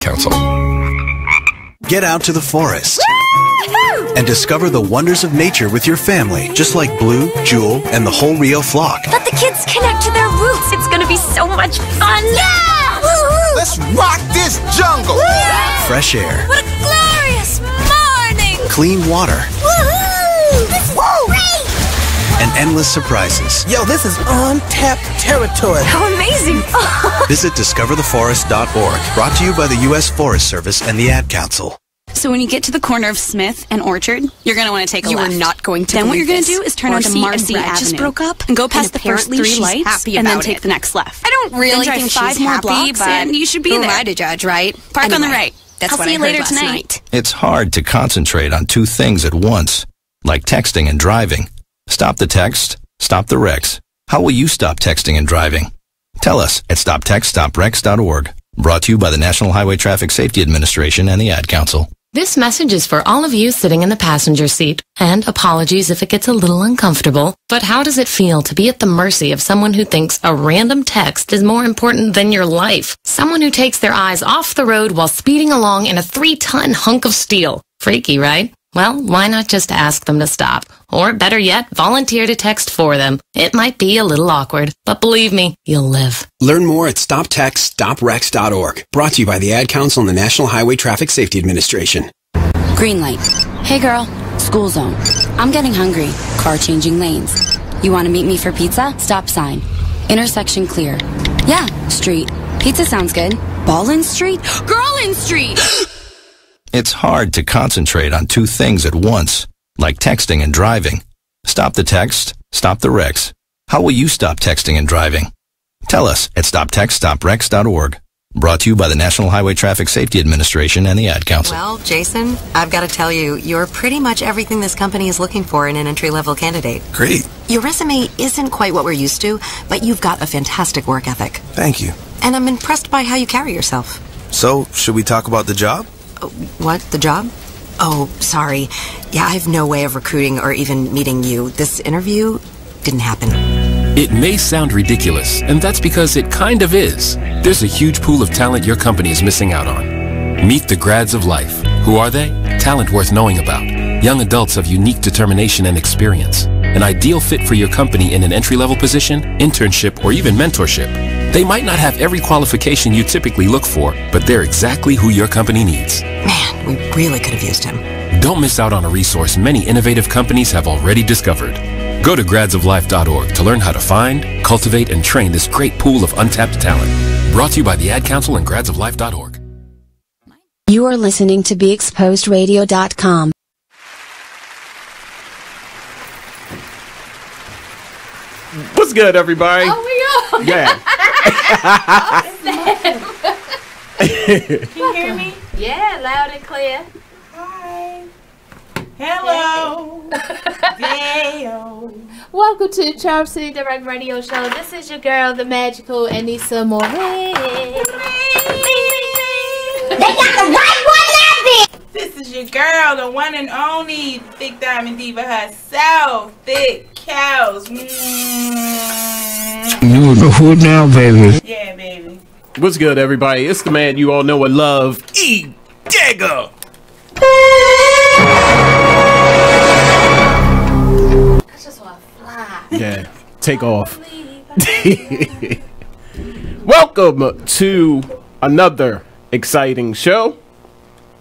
Council. Get out to the forest and discover the wonders of nature with your family, just like Blue, Jewel, and the whole Rio flock. Let the kids connect to their roots. It's going to be so much fun. Yeah! Woo-hoo! Let's rock this jungle. Woo! Fresh air. What a glorious morning. Clean water. Woohoo! This is great. And endless surprises. Yo, this is untapped territory. How amazing. Visit discovertheforest.org. Brought to you by the U.S. Forest Service and the Ad Council. So when you get to the corner of Smith and Orchard, you're going to want to take a left. You are not going to. Then what you're going to do is turn onto Marcy Avenue. Just broke up and go past the first 3 lights and then take the next left. I don't really think she's 5 more happy, blocks but and you should be who there. am I to judge, right? Park on the right. That's I'll what see you I heard later last tonight. night. It's hard to concentrate on 2 things at once, like texting and driving. Stop the text, stop the wrecks. How will you stop texting and driving? Tell us at stoptextstoprex.org. Brought to you by the National Highway Traffic Safety Administration and the Ad Council. This message is for all of you sitting in the passenger seat, and apologies if it gets a little uncomfortable, but how does it feel to be at the mercy of someone who thinks a random text is more important than your life? Someone who takes their eyes off the road while speeding along in a 3-ton hunk of steel. Freaky, right? Well, why not just ask them to stop? Or better yet, volunteer to text for them. It might be a little awkward, but believe me, you'll live. Learn more at stoptextstoprex.org. Brought to you by the Ad Council and the National Highway Traffic Safety Administration. Green light. Hey girl, school zone. I'm getting hungry. Car changing lanes. You want to meet me for pizza? Stop sign. Intersection clear. Yeah, street. Pizza sounds good. Ball in street? Girl in street! It's hard to concentrate on 2 things at once, like texting and driving. Stop the text, stop the wrecks. How will you stop texting and driving? Tell us at stoptextstoprex.org. Brought to you by the National Highway Traffic Safety Administration and the Ad Council. Well, Jason, I've got to tell you, you're pretty much everything this company is looking for in an entry-level candidate. Great. Your resume isn't quite what we're used to, but you've got a fantastic work ethic. Thank you. And I'm impressed by how you carry yourself. So, should we talk about the job? What? The job? Oh, sorry. Yeah, I have no way of recruiting or even meeting you. This interview didn't happen. It may sound ridiculous, and that's because it kind of is. There's a huge pool of talent your company is missing out on. Meet the grads of life. Who are they? Talent worth knowing about. Young adults of unique determination and experience. An ideal fit for your company in an entry-level position, internship, or even mentorship. They might not have every qualification you typically look for, but they're exactly who your company needs. Man, we really could have used him. Don't miss out on a resource many innovative companies have already discovered. Go to gradsoflife.org to learn how to find, cultivate, and train this great pool of untapped talent. Brought to you by the Ad Council and gradsoflife.org. You are listening to BeExposedRadio.com. What's good, everybody? Oh, we go. Yeah. Can you hear me? Yeah, loud and clear. Hi. Hello. Dale. Welcome to the Charm City Direct Radio Show. This is your girl, the magical Aneesah Morine. They got the right one laughing. This is your girl, the one and only Thick Diamond Diva herself, Thick Cows. You the hood now, baby. Yeah, baby. What's good, everybody? It's the man you all know and love, E. Dagger. I just want to fly. Yeah, take off. Welcome to another exciting show.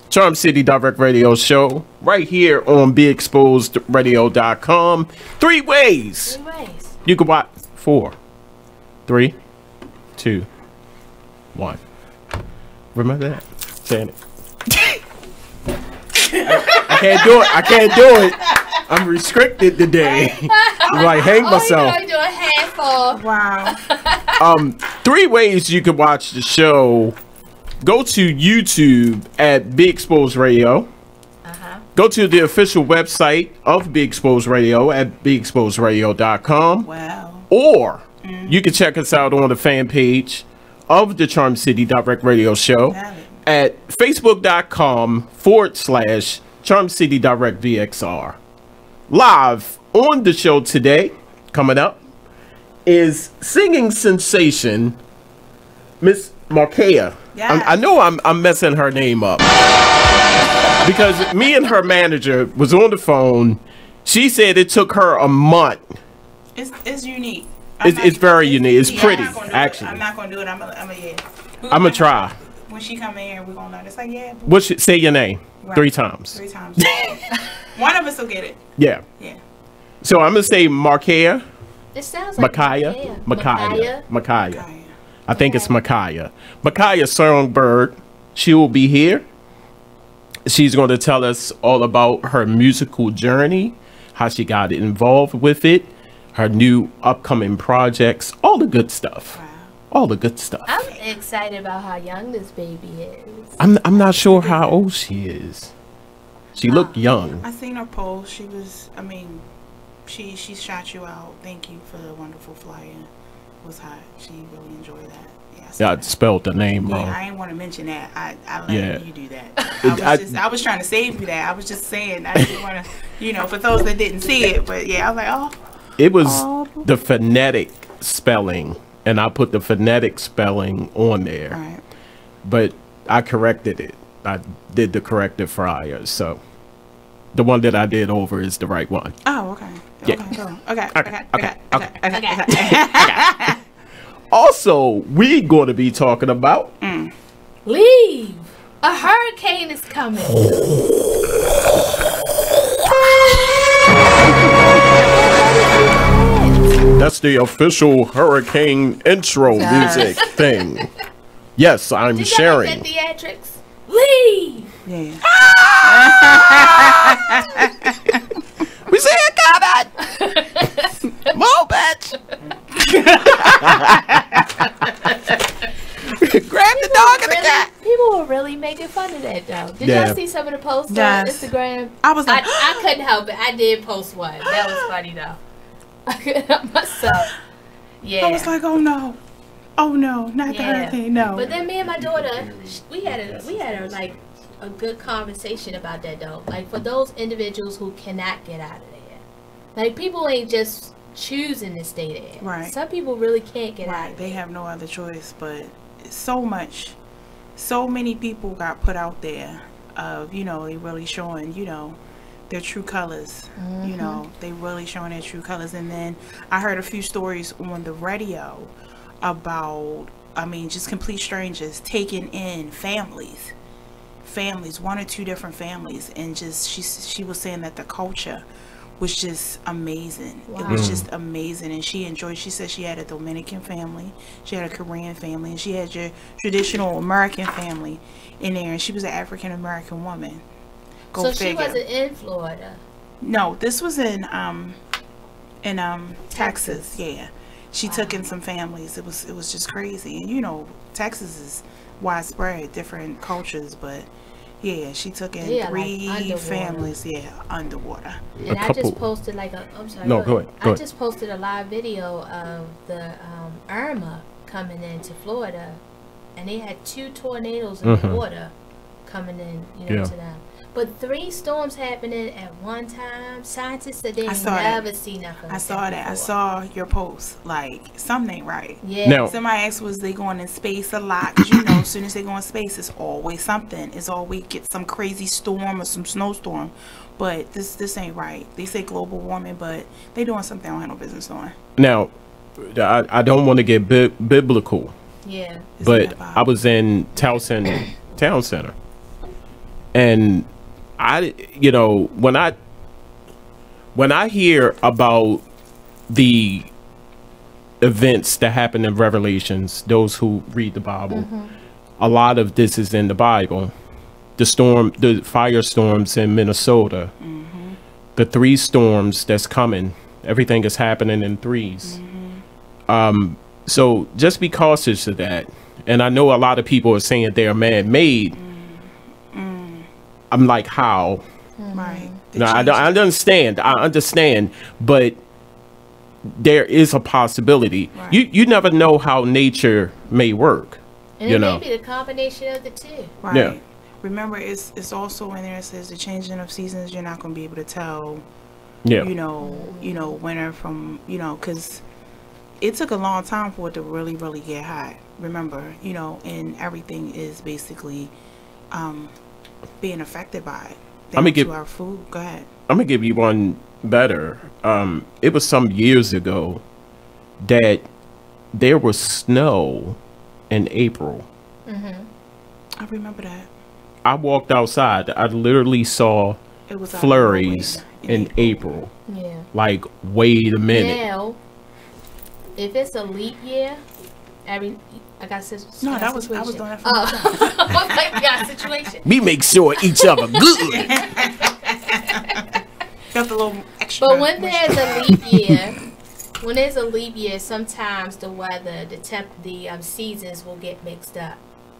Charm City Direct Radio Show, right here on BeExposedRadio.com. 3 ways. 3 ways. You can watch 4, 3, 2, 1. Remember that? Saying it. I can't do it. I can't do it. I'm restricted today. Like hang myself. You do a half off. Wow. 3 ways you can watch the show. Go to YouTube at Big Exposed Radio. Go to the official website of Big Exposed Radio at BeExposedRadio.com. Wow. Or you can check us out on the fan page of the Charm City Direct Radio Show at Facebook.com/Charm City Direct VXR. Live on the show today, coming up, is singing sensation Miss Markayah. Yes. I know I'm messing her name up because me and her manager was on the phone. She said it took her a month. It's unique. It's very unique. It's pretty, actually. I'm not gonna do it. I'm gonna try. When she come in here, we're gonna learn. It's like, yeah. Say your name Right. 3 times. 3 times. One of us will get it. Yeah. Yeah. So I'm gonna say Markayah. It sounds like Markayah. I think it's Markayah. Markayah Songbird. She will be here. She's going to tell us all about her musical journey, how she got involved with it, her new upcoming projects, all the good stuff. Wow. All the good stuff. I'm excited about how young this baby is. I'm not sure how old she is. She looked young. I seen her post. She was, she shot you out. Thank you for the wonderful flyer. It was hot. She really enjoyed that. Yeah, I spelled the name wrong. I didn't want to mention that. I let you do that. I was trying to save you that. I was just saying. I didn't want to, for those that didn't see it. But yeah, I was like, oh. It was the phonetic spelling, and I put the phonetic spelling on there. Right. But I corrected it. I did the corrected flyer, so the one that I did over is the right one. Oh, okay. Yeah. Okay. Also, we going to be talking about leave. A hurricane is coming. That's the official hurricane intro music thing. Yes, I'm sharing. Did y'all get theatrics? Leave. Yeah. We see it coming. Move, bitch. Grab the dog and the cat. People were really making fun of that, though. Did y'all see some of the posts on Instagram? I was like, I couldn't help it. I did post one. That was funny, though. I couldn't help myself. Yeah. I was like, oh no, not the hurricane, no. But then me and my daughter, we had a good conversation about that, though. Like, for those individuals who cannot get out of there, like, people ain't just choosing to stay there. Right. Some people really can't get out. They have no other choice. But so many people got put out there of, they really showing, their true colors. They really showing their true colors. And then I heard a few stories on the radio about, just complete strangers taking in families, 1 or 2 different families, and just she was saying that the culture was just amazing. Wow. It was just amazing, and she enjoyed. She said she had a Dominican family, she had a Korean family, and she had your traditional American family in there, and she was an African American woman. Go figure. She wasn't in Florida. No, this was in Texas. Yeah, she took in some families. It was just crazy, and Texas is widespread, different cultures, but. Yeah, she took in 3 families. Yeah, underwater. And I just posted I'm sorry. No, go ahead. I just posted a live video of the Irma coming into Florida, and they had 2 tornadoes in the water coming in, to them. But 3 storms happening at one time. Scientists said they never seen nothing. I saw that. I saw your post. Like, something ain't right. Yeah. Now, somebody asked, was they going in space a lot? Because as soon as they go in space, it's always something. It's always get some crazy storm or some snowstorm. But this ain't right. They say global warming, but they doing something I don't have no business doing. Now, I don't want to get biblical. Yeah. But I was in Towson Town Center, and when I hear about the events that happen in Revelations, those who read the Bible, a lot of this is in the Bible. The firestorms in Minnesota, the 3 storms that's coming, everything is happening in 3s. So just be cautious of that. And I know a lot of people are saying they're man-made. I'm like, how? Right. No, I understand, but there is a possibility. Right. You never know how nature may work. And it may be the combination of the 2. Right. Yeah. Remember, it's also in there. It says the changing of seasons. You're not going to be able to tell. Yeah. Winter from because it took a long time for it to really, really get hot. remember, you know, and everything is basically being affected by it. I'm gonna give our food. Go ahead. I'm gonna give you one better. It was some years ago that there was snow in April. I remember that. I walked outside. I literally saw flurries in April. Yeah. Like, wait a minute. Now, if it's a leap year, I got a situation. No, I was doing that for I got a situation. We make sure each other good. Got the little extra. But when there's a leap year, sometimes the weather, the seasons will get mixed up.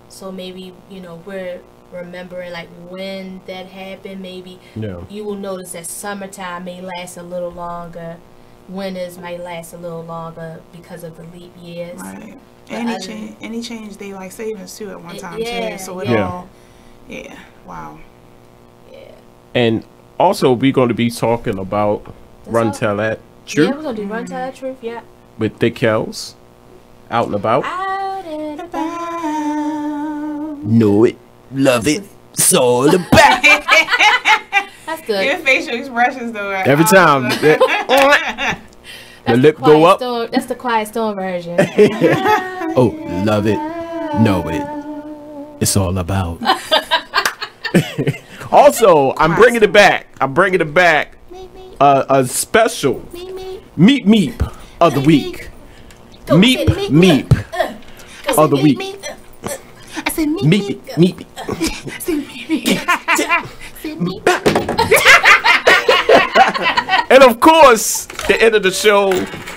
So maybe, you know, we're remembering like when that happened. Maybe you will notice that summertime may last a little longer. Winters might last a little longer because of the leap years. Right. Any change daylight savings too at one time too. So it all, wow. Yeah. And also, we're going to be talking about Run Tell That Truth. Yeah, we're going to do Run Tell That Truth, yeah. With Thick Kells. Out and about. Out and about. Know it. Love it. It's all about. That's good. Your facial expressions though. Every time. The lip go up. That's the Quiet Storm version. Oh, love it. Know it. It's all about. Also, I'm bringing it back. A special Meep Meep of the week. Meep Meep of the week. I said Meep Meep. And of course, the end of the show,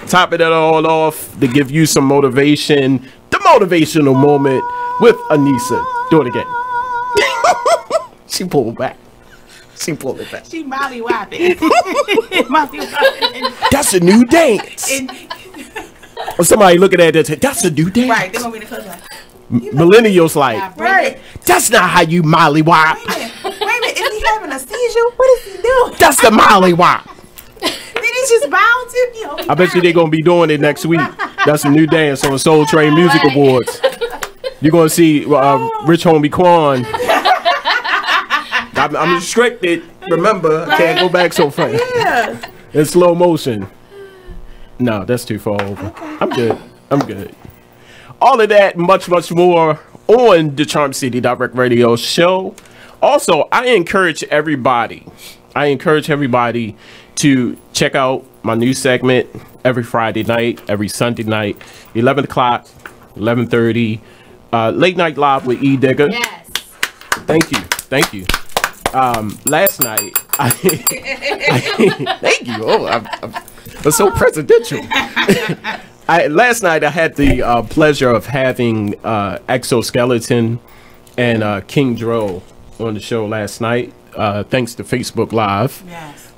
topping it all off to give you some motivation. The motivational moment with Aneesah. Do it again. She pulled back. She pulled it back. She molly whopping. That's a new dance. Or somebody looking at that, that's a new dance. Right, they're gonna be the cousin. Millennials like, Right. That's not how you molly wop. Wait a minute, is he having a seizure? What is he doing? That's the molly wop. Did he just bounce to me? I bet you they're gonna be doing it next week. That's a new dance on Soul Train Music Awards. You're gonna see Rich Homie Quan. I'm restricted. Remember, I can't go back so fast. Yeah. In slow motion. No, that's too far over. I'm good. All of that and much, much more on the Charm City Direct Radio show. Also, I encourage everybody to check out my new segment every Friday night, every Sunday night, 11 o'clock, 11:30, Late Night Live with E. Digger. Yes. Thank you. Last night, thank you. Oh, I'm so presidential. Last night I had the pleasure of having Exoskeleton and King Dro on the show last night. Thanks to Facebook Live. Yes.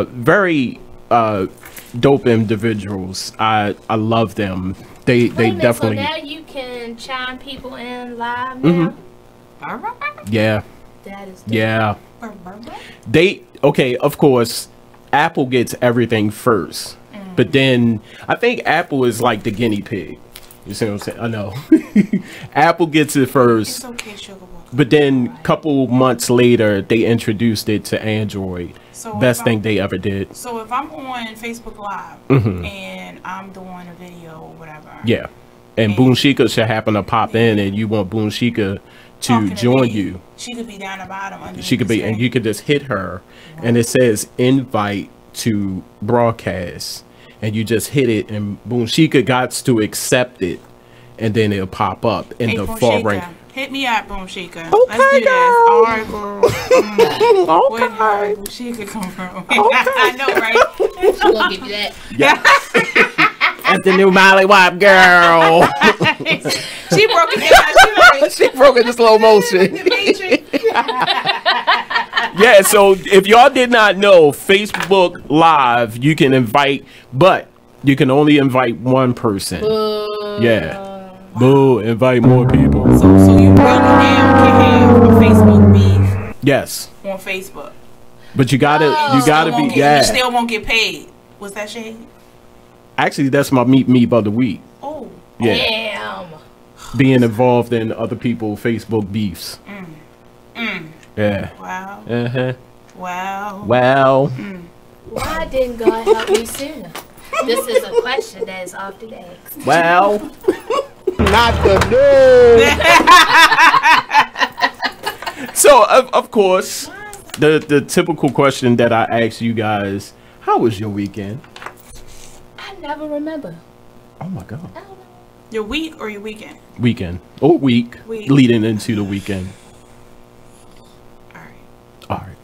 Very dope individuals. I love them. They definitely. So now you can chime people in live now. Yeah. That is. Yeah. Of course, Apple gets everything first. But then I think Apple is like the guinea pig. You see what I'm saying? I know. Apple gets it first. It's okay, sugar boy. But then a couple months later, they introduced it to Android. So Best thing they ever did. So if I'm on Facebook Live and I'm doing a video or whatever. Yeah. And Boom Shika should happen to pop in and you want Boom Shika to join you. She could be down the bottom. She could be, and you could just hit her and it says invite to broadcast. And you just hit it, and Boom Shika got to accept it, and then it'll pop up in the far right. Hit me up, Boom Shika. Okay, Let's do this. All right, girl. Okay. Where Boom Shika come from? Okay. I know, right? She's gonna give you that. Yeah. That's the new Molly Wop girl. She broke it down. She broke it in slow motion. Yeah, so if y'all did not know, Facebook Live, you can invite, but you can only invite one person. Yeah. Boo, invite more people. So you really now can have a Facebook beef. Yes. On Facebook. But you gotta be, You still won't get paid. Was that shade? Actually, that's my meep of the week. Oh. Yeah. Damn. being involved in other people's Facebook beefs. Yeah. Wow. Wow. Wow. Why didn't God help me sooner? This is a question that is often asked. Well, not the dude. So of course, the typical question that I ask you guys: how was your weekend? I never remember. Oh my God. Your week or your weekend? Weekend or week leading into the weekend. All right.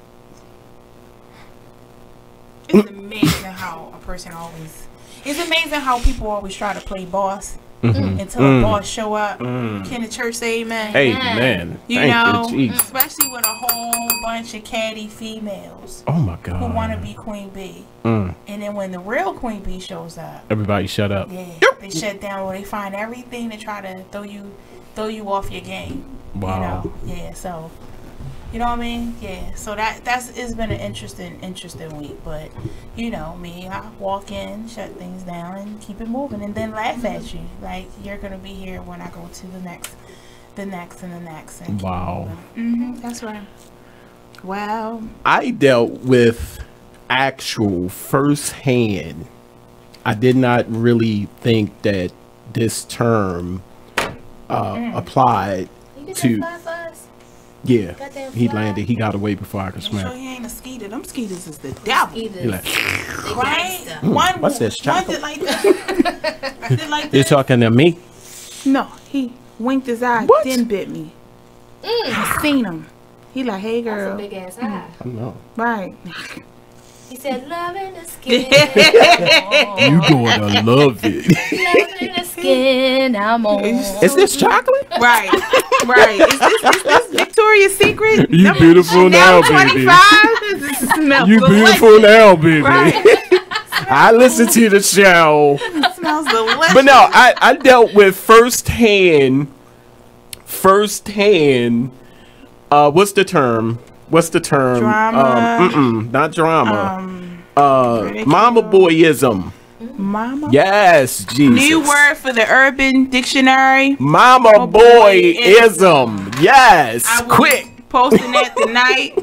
It's amazing how a person always. It's amazing how people always try to play boss until a boss show up. Can the church say amen? Amen. You Thank know, you, Jesus. especially with a whole bunch of catty females. Oh my God. Who want to be Queen Bee. And then when the real Queen Bee shows up, Everybody shut up. yeah, they shut down or they find everything to try to throw you off your game. Wow. You know? Yeah, so you know what I mean? Yeah. So it's been an interesting week. But you know me, I walk in, shut things down, and keep it moving, and then laugh at you like you're gonna be here when I go to the next, and wow. That's right. Wow. I dealt with actual firsthand. I did not really think that this term applied to. Yeah, he landed. He got away before I could So smack. he ain't a skeeter. Them skeeters is the devil. He like, Right? what's this, One chocolate? did like that. Did like You that. talking to me? No, he winked his eye, then bit me. I seen him. He like, hey girl. That's a big ass eye. I know. Right. He said, love in the skin. You gonna love it. Love in the skin. I'm on. Is this chocolate? Right. Right. Is this Victoria's Secret? You beautiful now, baby. 25? You beautiful now, baby. Right. I listen to the show. It smells delicious. But no, I dealt with firsthand. What's the term? Drama. Not drama. Mama boyism. Mama. Yes, Jesus. New word for the Urban Dictionary. Mama boyism. Yes. Quick. Posting that tonight.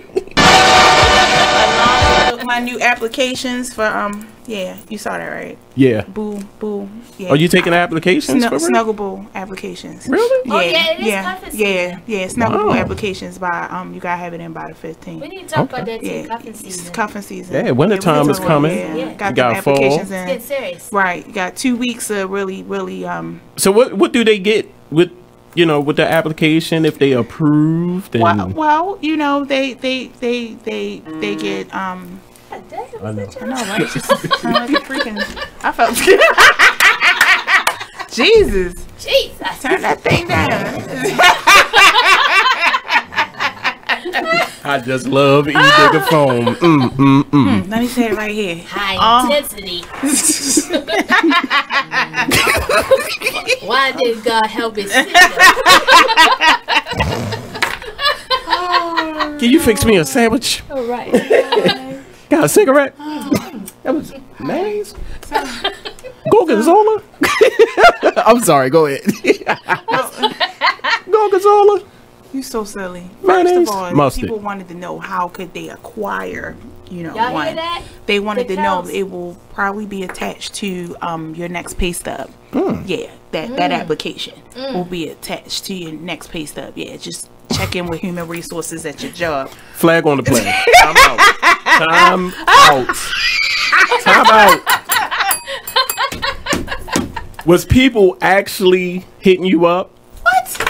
Along with my new applications for yeah, you saw that right? Yeah. Boo. Yeah. Are you taking applications for real? Snuggable applications. Really? Yeah. Oh, yeah, it is cuffing yeah. Snuggable Wow. applications by you gotta have it in by the 15th. We need to talk about that too. Cuffing season. Cuffing season. Yeah, wintertime is coming. Yeah. Got You got the fall. applications in. Get serious. Right. You got 2 weeks of really So what do they get with with the application if they approved? And well, you know, they get I know. I know, right? Just sound like a freaking. I felt. Jesus. Turn that thing down. I just love e-digger foam. Let me say it right here. High intensity. Why did God help his sister? Can you fix me a sandwich? All right. Got a cigarette? That was nice. Gorgonzola? I'm sorry, go ahead. Gorgonzola? You so silly. Mayonnaise? First of all, Mustard. people wanted to know how could they acquire, Y'all hear one. that? They wanted The to know cows. it will probably be attached to your next pay stub. Yeah, that application will be attached to your next pay stub. Yeah, just check in with human resources at your job. Flag on the play. Time out. Time out. Was people actually hitting you up? What?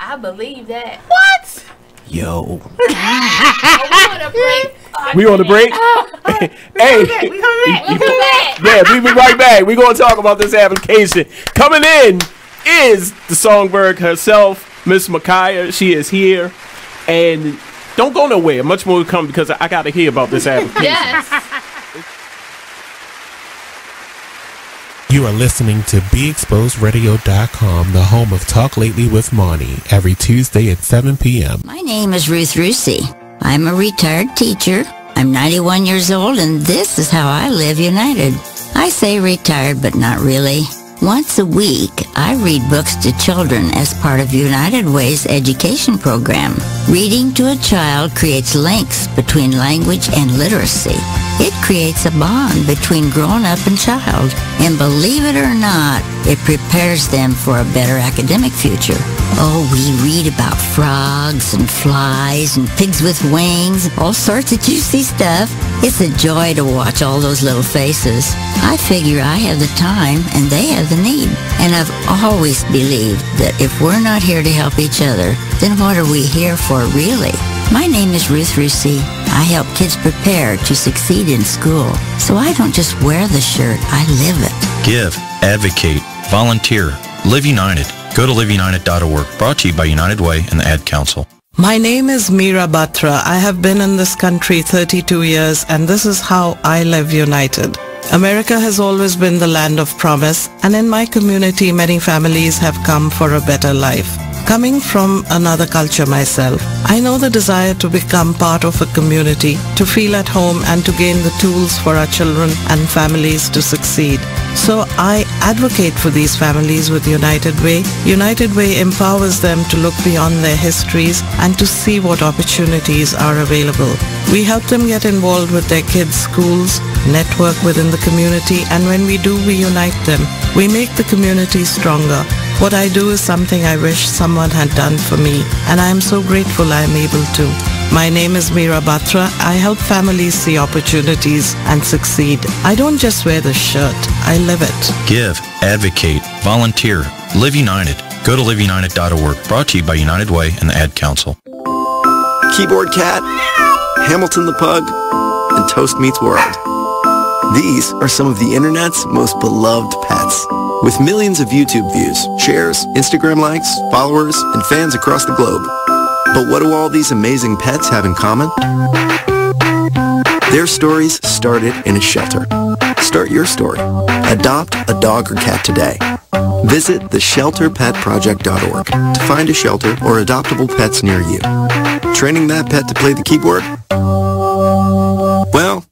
I believe that. What? Yo. We on a break. We on the break? Hey. We coming back. Yeah, we be right back. We're going to talk about this application. Coming in is the Songbird herself, Miss Markayah. She is here. And don't go nowhere. Much more to come because I got to hear about this application. Yes. You are listening to BeExposedRadio.com, the home of Talk Lately with Monty, every Tuesday at 7 p.m. My name is Ruth Rusi. I'm a retired teacher. I'm 91 years old, and this is how I live united. I say retired, but not really. Once a week, I read books to children as part of United Way's education program. Reading to a child creates links between language and literacy. It creates a bond between grown-up and child. And believe it or not, it prepares them for a better academic future. Oh, we read about frogs and flies and pigs with wings, all sorts of juicy stuff. It's a joy to watch all those little faces. I figure I have the time and they have the need. And I've always believed that if we're not here to help each other, then what are we here for really? My name is Ruth Rusey. I help kids prepare to succeed in school. So I don't just wear the shirt, I live it. Give, advocate, volunteer, Live United. Go to liveunited.org. Brought to you by United Way and the Ad Council. My name is Meera Batra. I have been in this country 32 years and this is how I live united. America has always been the land of promise, and in my community many families have come for a better life. Coming from another culture myself, I know the desire to become part of a community, to feel at home and to gain the tools for our children and families to succeed. So I advocate for these families with United Way. United Way empowers them to look beyond their histories and to see what opportunities are available. We help them get involved with their kids' schools, network within the community, and when we do, we unite them. We make the community stronger. What I do is something I wish someone had done for me, and I am so grateful I am able to. My name is Meera Batra. I help families see opportunities and succeed. I don't just wear the shirt, I live it. Give, advocate, volunteer, Live United. Go to liveunited.org. Brought to you by United Way and the Ad Council. Keyboard Cat, Hamilton the Pug, and Toast Meets World. These are some of the internet's most beloved pets. With millions of YouTube views, shares, Instagram likes, followers, and fans across the globe. But what do all these amazing pets have in common? Their stories started in a shelter. Start your story. Adopt a dog or cat today. Visit theshelterpetproject.org to find a shelter or adoptable pets near you. Training that pet to play the keyboard? Well,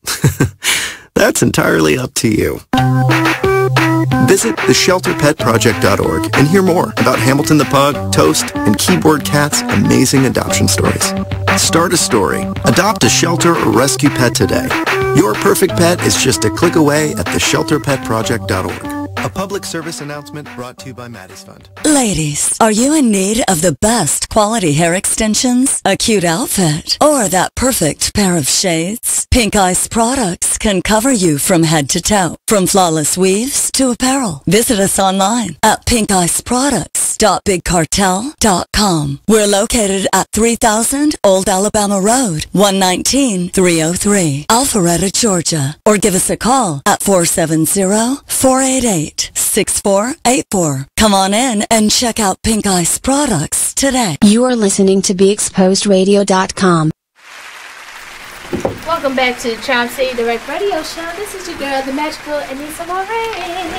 that's entirely up to you. Visit theshelterpetproject.org and hear more about Hamilton the Pug, Toast, and Keyboard Cat's amazing adoption stories. Start a story. Adopt a shelter or rescue pet today. Your perfect pet is just a click away at theshelterpetproject.org. A public service announcement brought to you by Maddie's Fund. Ladies, are you in need of the best quality hair extensions, a cute outfit, or that perfect pair of shades? Pink Ice products can cover you from head to toe, from flawless weaves to apparel. Visit us online at pinkiceproducts.bigcartel.com. We're located at 3000 Old Alabama Road, 119-303, Alpharetta, Georgia. Or give us a call at 470-488-6484. Come on in and check out Pink Ice products today. You are listening to BeExposedRadio.com. Welcome back to the Charm City Direct Radio Show. This is your girl, the magical Aneesah Morine.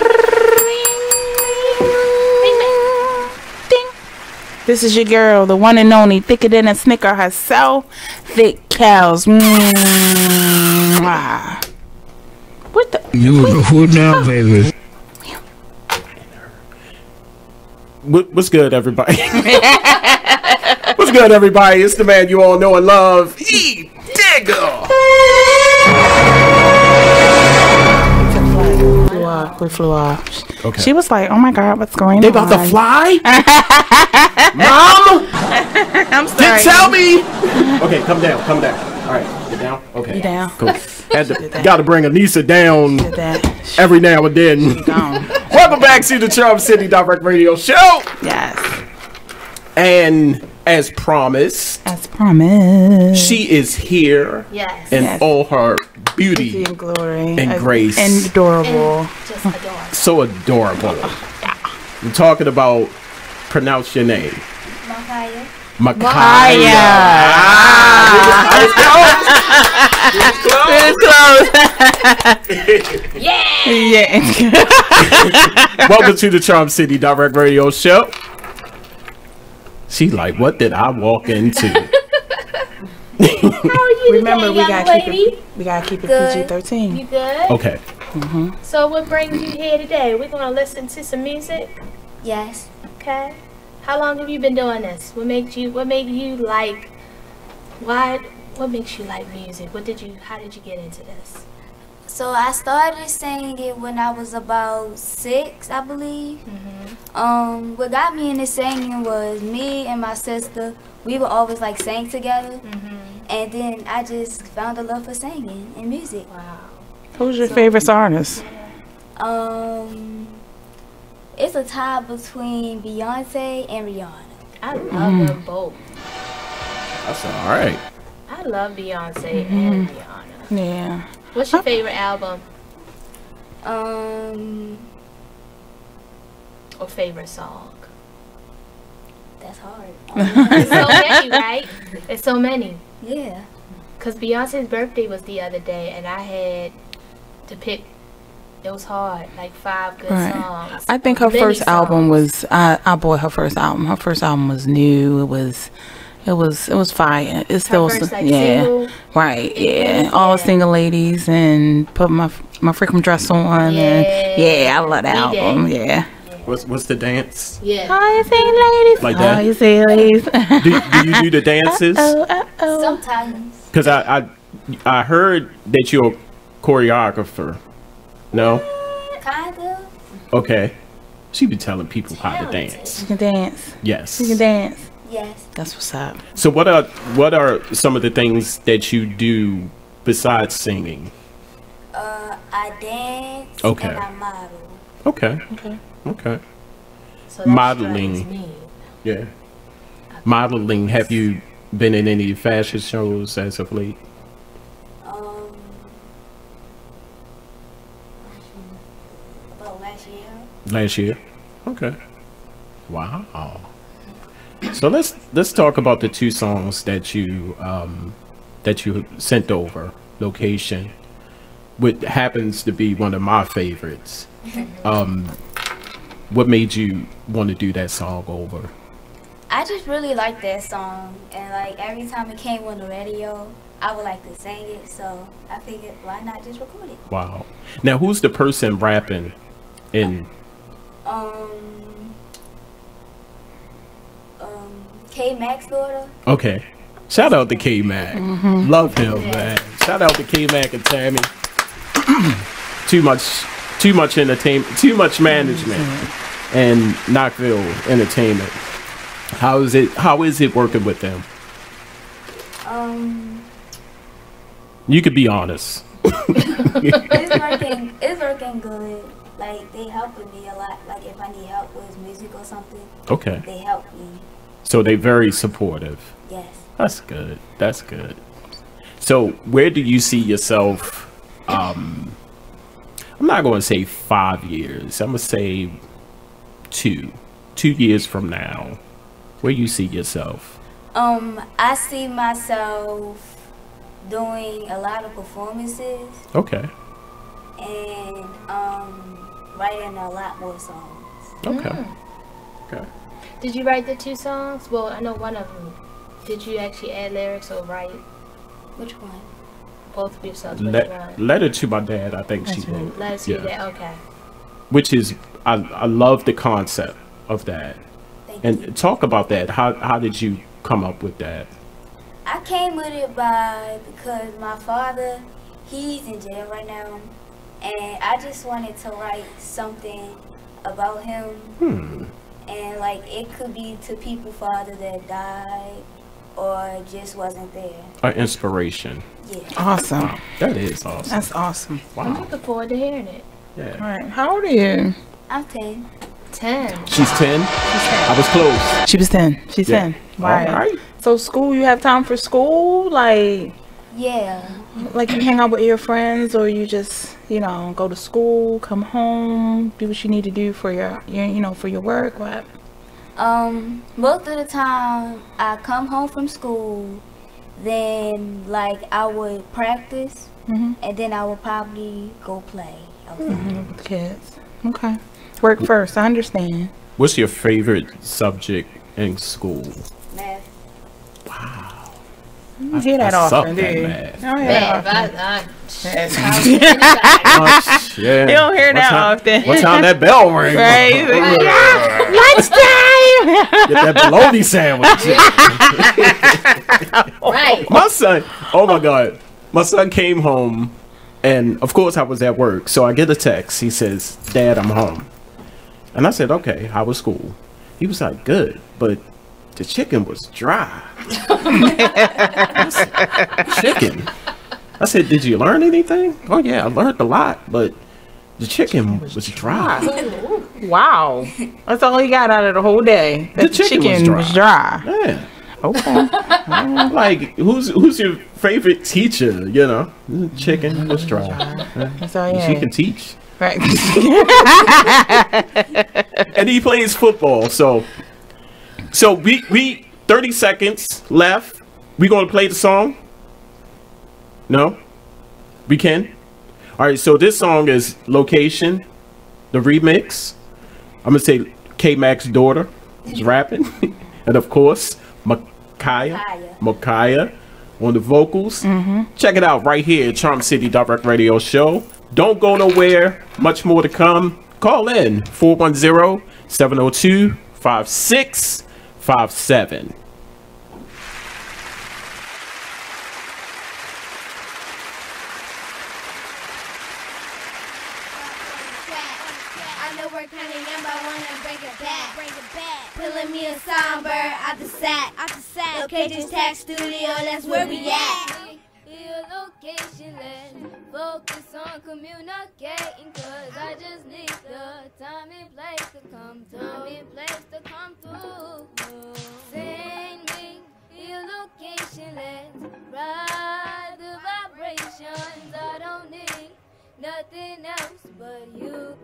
This is your girl, the one and only, thicker than a Snicker herself, Thick Cows. What the? You the who now, baby? What's good, everybody? What's good, everybody? It's the man you all know and love, E. Digger. We flew off. Okay. She was like, "Oh my God, what's going on?" They about to fly? Mom! I'm sorry. Didn't tell me! Okay, come down. All right, get down. Okay. You down? Cool. Got to bring Aneesah down every now and then. Welcome back to the Charm City Direct Radio Show. Yes. And as promised, she is here. Yes. In all her beauty and glory and grace and adorable. And just adorable. So adorable. We're talking about, pronounce your name. Markayah. Yeah. Welcome to the Charm City Direct Radio Show. She like, what did I walk into? How are you Remember, today, young lady? we gotta keep it Good. PG-13. You good? Okay. So what brings you here today? We're gonna listen to some music. Yes. Okay. How long have you been doing this? What made you like? What makes you like music? How did you get into this? So I started singing when I was about 6, I believe. What got me into singing was me and my sister. We would always like sing together, and then I just found a love for singing and music. Wow. Who's your favorite artist? It's a tie between Beyonce and Rihanna. I love them both. That's all right. I love Beyonce and Rihanna. Yeah. What's your favorite album? Or favorite song? That's hard. It's so many, right? It's so many. Yeah. Because Beyonce's birthday was the other day, and I had to pick. It was hard, like 5 good songs. I think her first album was. I bought her first album. Her first album was new. It was fire. It's still single, right. Yeah, all single ladies and put my freaking dress on. I love that album. Yeah. What's the dance? Yeah. All you single ladies. Like that. All you single ladies. do you do the dances? Sometimes. Because I heard that you're a choreographer. No. Kind of. Okay. She be telling people how to dance. You can dance. Yes. You can dance. Yes. That's what's up. So what are some of the things that you do besides singing? I dance. Okay. And I model. Okay. So modeling. Yeah. Modeling. Have you been in any fashion shows as of late? About last year. Last year. Okay. Wow. So let's talk about the 2 songs that you sent over. Location, which happens to be one of my favorites. What made you want to do that song over? I just really like that song, and like every time it came on the radio, I would like to sing it. So I figured, why not just record it? Wow. Now, who's the person rapping in? K-Mac's daughter. Okay. Shout out to K-Mac. Love him, man. Shout out to K-Mac and Tammy. Too much entertainment, too much management, and Knoxville Entertainment. How is it working with them? You could be honest. It's working good. Like, they helping me a lot. Like, if I need help with music or something, Okay. they help me. So they're very supportive. Yes. That's good. So where do you see yourself? I'm not going to say 5 years. I'm going to say 2 years from now. Where you see yourself? I see myself doing a lot of performances. Okay. And writing a lot more songs. Okay. Okay. Did you write the 2 songs? Well, I know one of them. Did you actually add lyrics or write? Which one? Both of your songs. Which one? Letter to My Dad, I think she did. Letter to Your Dad, okay. Which is, I love the concept of that. And talk about that. How did you come up with that? I came with it because my father, he's in jail right now. And I just wanted to write something about him. And like, it could be to people, father, that died or just wasn't there. An inspiration. Yeah. Awesome. Wow, that is awesome. That's awesome. Wow. I'm looking forward to hearing it. Yeah. All right. How old are you? I'm 10. 10. She's 10? I was close. She was 10. She's 10. Right. All right. So school, you have time for school? Like Yeah. Like you hang out with your friends, or you just, go to school, come home, do what you need to do for your for your work? What? Most of the time I come home from school, then like I would practice, and then I would probably go play outside. With kids. Okay. Work first. I understand. What's your favorite subject in school? Math. Wow. You hear that often, do you? Math. I don't hear that often. Yeah. You don't hear that often. What time that bell ring? Right. Lunchtime. Get that bologna sandwich. Right. My son, oh my God. My son came home, and of course I was at work. So I get a text. He says, Dad, I'm home. And I said, okay, how was school? He was like, good, but the chicken was dry. Chicken. I said, did you learn anything? Oh yeah, I learned a lot, but the chicken was dry. Wow. That's all he got out of the whole day. The chicken was dry. Yeah. Okay. Like, who's your favorite teacher? You know, chicken was dry. That's all. Yeah. She can teach. Right. And he plays football, so we 30 seconds left. We gonna play the song? No? We can? Alright, so this song is Location, the remix. I'm gonna say K-Mac's daughter is rapping. And of course, Markayah on the vocals. Check it out right here, Charm City Direct Radio Show. Don't go nowhere. Much more to come. Call in 410-702-5657. Pulling me a Songbird out the sack. Locations Tax Studio, that's where we at. Your location, let's focus on communicating, cause I just need the time and place to come through. Send me your location, let's ride the vibrations. I don't need nothing else but you.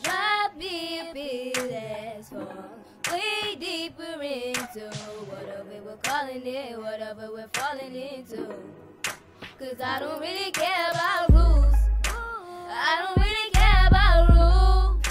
Drop me a bit as far, way deeper into whatever we're calling it, whatever we're falling into. Cause I don't really care about rules. I don't really care about rules.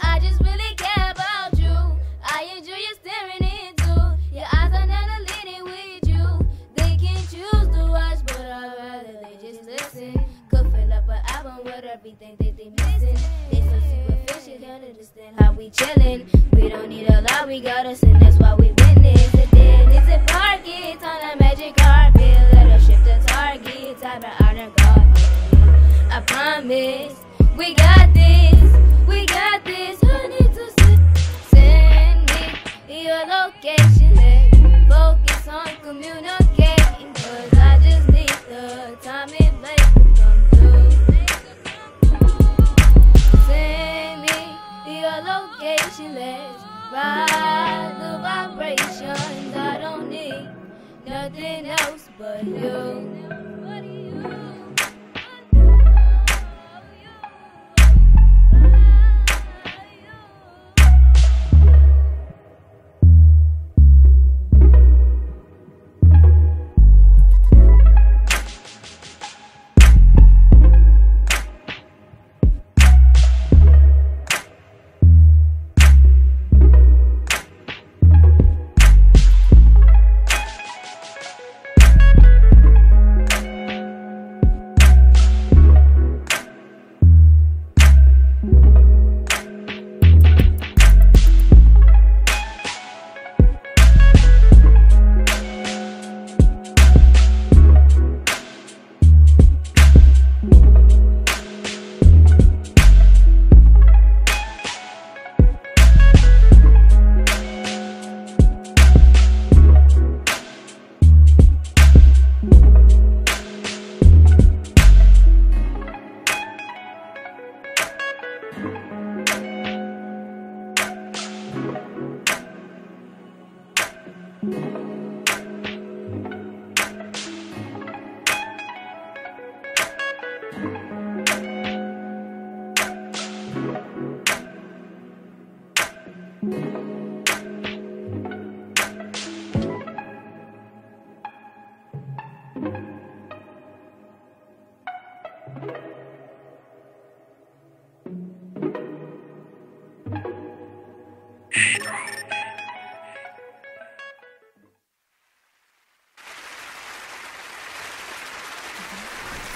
I just really care about you. I enjoy you staring into your eyes. Are never leading with you. They can choose to watch, but I'd rather they just listen. Could fill up an album with everything that they missing. They so superficial, can't understand how we chillin'. We don't need a lot, we got us, and that's why we win this. It's a party, on a magic carpet. Let us shift the target, type of honor guard. I promise, we got this, we got this. I need to send me your location, let's focus on communicating, cause I just need the time and place to come through. Send me your location, let's ride the vibrations. I don't need nothing else but you.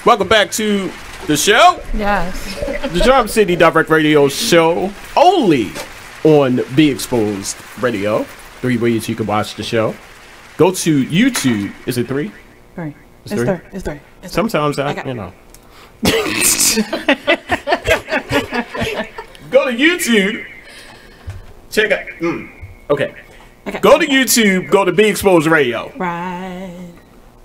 Welcome back to the show. Yes. The Charm City Direct Radio Show, only on Be Exposed Radio. 3 ways you can watch the show. Go to YouTube. Is it 3? 3. It's 3. It's 3. Sometimes Go to YouTube. Check out. Okay. Go to YouTube. Go to Be Exposed Radio. Right.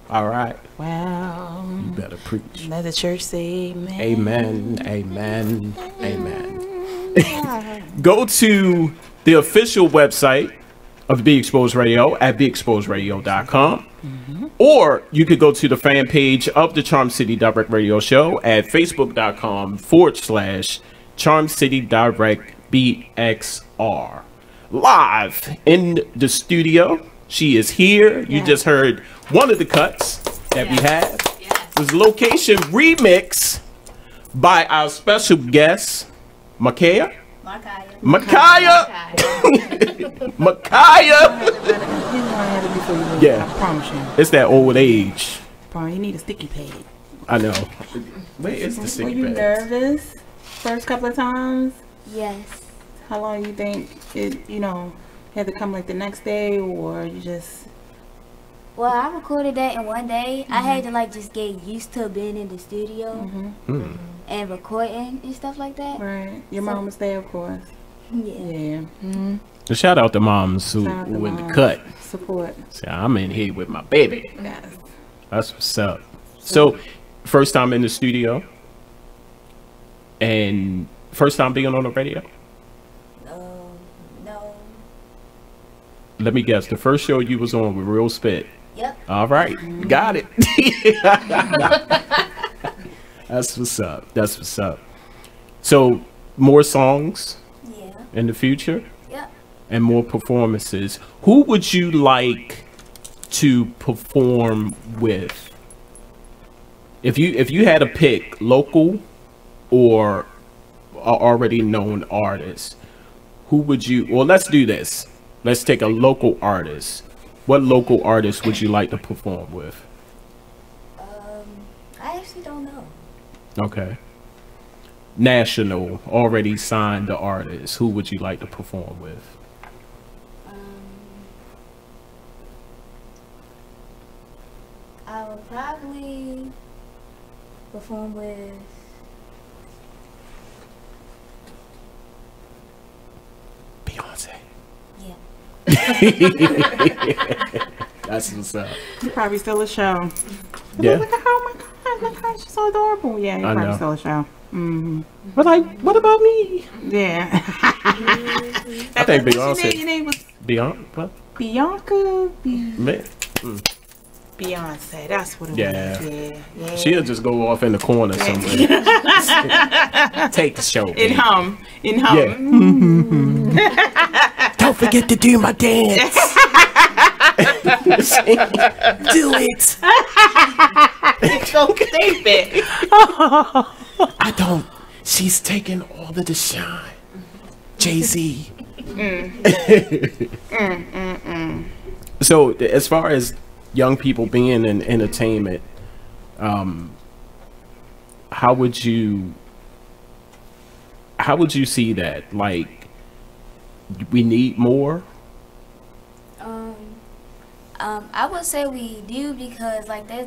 All right. Well, you better preach. Let the church say amen. Amen. Amen. Amen. Go to the official website of Be Exposed Radio at beexposedradio.com. Or you could go to the fan page of the Charm City Direct Radio Show at facebook.com/Charm City Direct BXR. Live in the studio. She is here. You just heard one of the cuts that we had. It was Location Remix by our special guest, Markayah. Markayah. Yeah. I promise you. It's that old age. Bro, you need a sticky pad. I know. Where is the sticky pad? Were you nervous first couple of times? Yes. How long you think it, had to come like the next day, or you just... Well, I recorded that in one day. I had to just get used to being in the studio and recording and stuff like that. Right. Your mom was there, of course. Yeah. So shout out to moms who in the cut. Support. Say, I'm in here with my baby. Yes. That's what's up. So, first time in the studio, and first time being on the radio. No. Let me guess. The first show you was on with Real Spit. Yep. All right. Got it. That's what's up. That's what's up. So, more songs in the future? Yep. And more performances. Who would you like to perform with? If you had to pick local or already known artist, who would you... Well, let's do this. Let's take a local artist. What local artist would you like to perform with? I actually don't know. Okay. National, already signed the artist. Who would you like to perform with? I would probably perform with... Beyonce. Yeah. That's what's up. You probably still a show. Yeah. Look at her, oh my God, she's so adorable. Yeah, you probably still a show. But what about me? Yeah. I think Beyonce. Your name was What? Bianca. Beyonce. That's what it was. Yeah. She'll just go off in the corner somewhere. Take the show. In hum. Yeah. Don't forget to do my dance. Do it. It's so stupid. I don't. She's taking all of the shine. Jay-Z. So as far as young people being in entertainment, how would you see that? Like, we need more? I would say we do, because I feel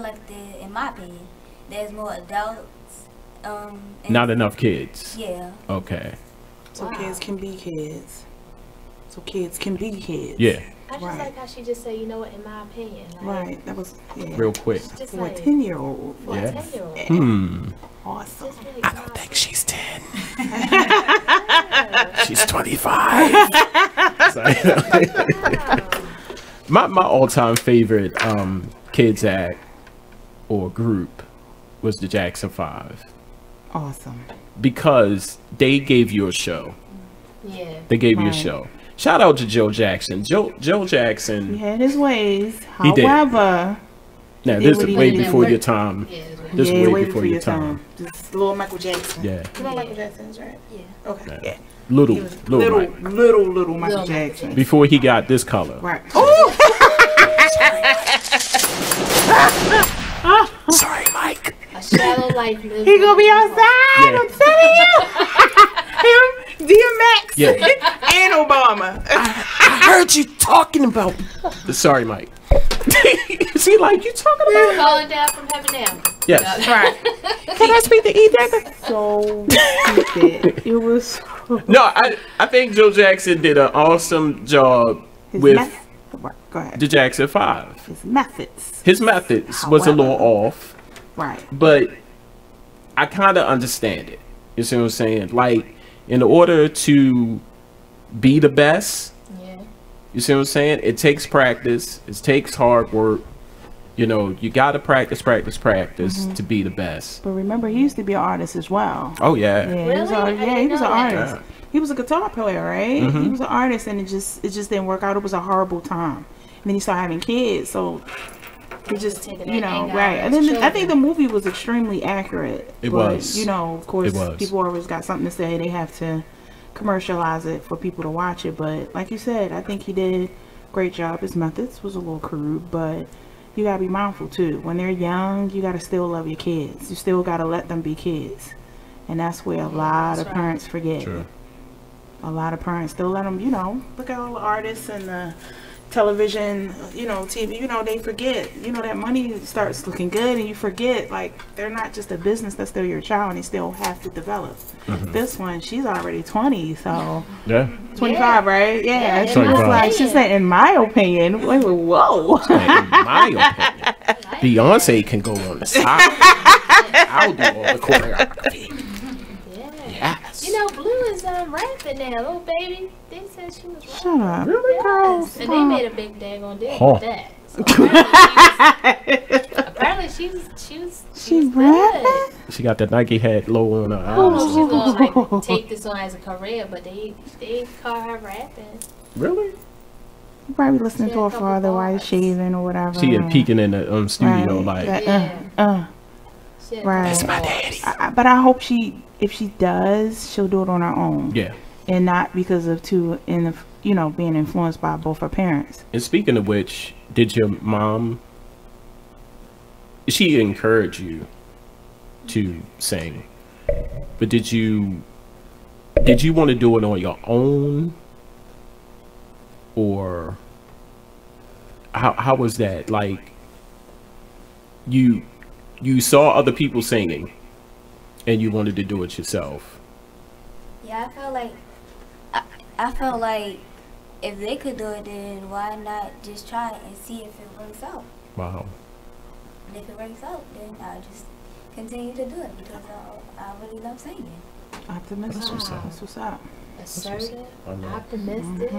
like in my opinion, there's more adults. Not enough kids. Yeah. Okay. So kids can be kids. Yeah. I just like how she just said, in my opinion. Right. That was real quick. For a 10-year-old. Yeah. A 10-year-old. Awesome. I don't think she's 10. She's 25. My all-time favorite kids act or group was the Jackson 5. Awesome. Because they gave you a show. Yeah. They gave you a show. Shout out to Joe Jackson. Joe Jackson. He had his ways. He did. However, now this is way before your time. This is way before your time. This little Michael Jackson. Yeah. You know Michael Jackson's, right? Yeah. Okay. Yeah. Little Michael Jackson. Before he got this color. Right. Sorry, Mike. A shallow life. He gonna be outside. Yeah. I'm telling you. Him, DMX, Yeah. and Obama. I heard you talking about. Sorry, Mike. Is he like you talking about? Falling down from heaven now. Yes. Right. Can I speak to E. Jackson? So stupid. It was. No, I think Joe Jackson did an awesome job with Go ahead. the Jackson 5. His methods. His methods was a little off. Right. But I kind of understand it. You see what I'm saying? Like, in order to be the best, you see what I'm saying? It takes practice. It takes hard work. You know, you got to practice to be the best. But remember, he used to be an artist as well. Oh, yeah. He was an artist. Yeah. He was a guitar player, right? Mhm. He was an artist, and it just didn't work out. It was a horrible time. And then he started having kids, so he just, you know, right. And then I think the movie was extremely accurate. It but, was. You know, of course, It was. people always got something to say. They have to commercialize it for people to watch it. But like you said, I think he did a great job. His methods was a little crude, but you gotta be mindful too. When they're young, you gotta still love your kids. You still gotta let them be kids, and that's where a lot of parents forget. True. A lot of parents still let them, you know, look at all the artists and the television, you know, TV, you know, they forget, you know, that money starts looking good and you forget, like, they're not just a business, that's still your child and they still have to develop. This one, she's already 20, so. Yeah. 25, right? Yeah. She was 25. like, she said, in my opinion, wait, whoa. In my opinion, Beyonce can go on the side. I'll do all the choreography. Yes. You know, Blue is rapping now, little baby. They said she was rapping. Shut up. Really, girl? Yes. And they made a big daggone deal Huh. with that. So apparently she was rapping? She got that Nike hat low on her I don't know if eyes. she's gonna like take this on as a career, but they call her rapping. Really? You probably listening to her father while he's shaving or whatever. She had peeking in the studio like. Right. That's my daddy. But I hope if she does, she'll do it on her own. Yeah. And not because of being influenced by both her parents. And speaking of which, did your mom? She encouraged you to sing, but did you want to do it on your own, or how was that? Like, you saw other people singing, and you wanted to do it yourself. Yeah, I felt like if they could do it, then why not just try it and see if it works out? Wow. And if it works out, then I'll just continue to do it because I really love singing. Optimistic. That's what's up. That's what's up. Assertive, I know. optimistic.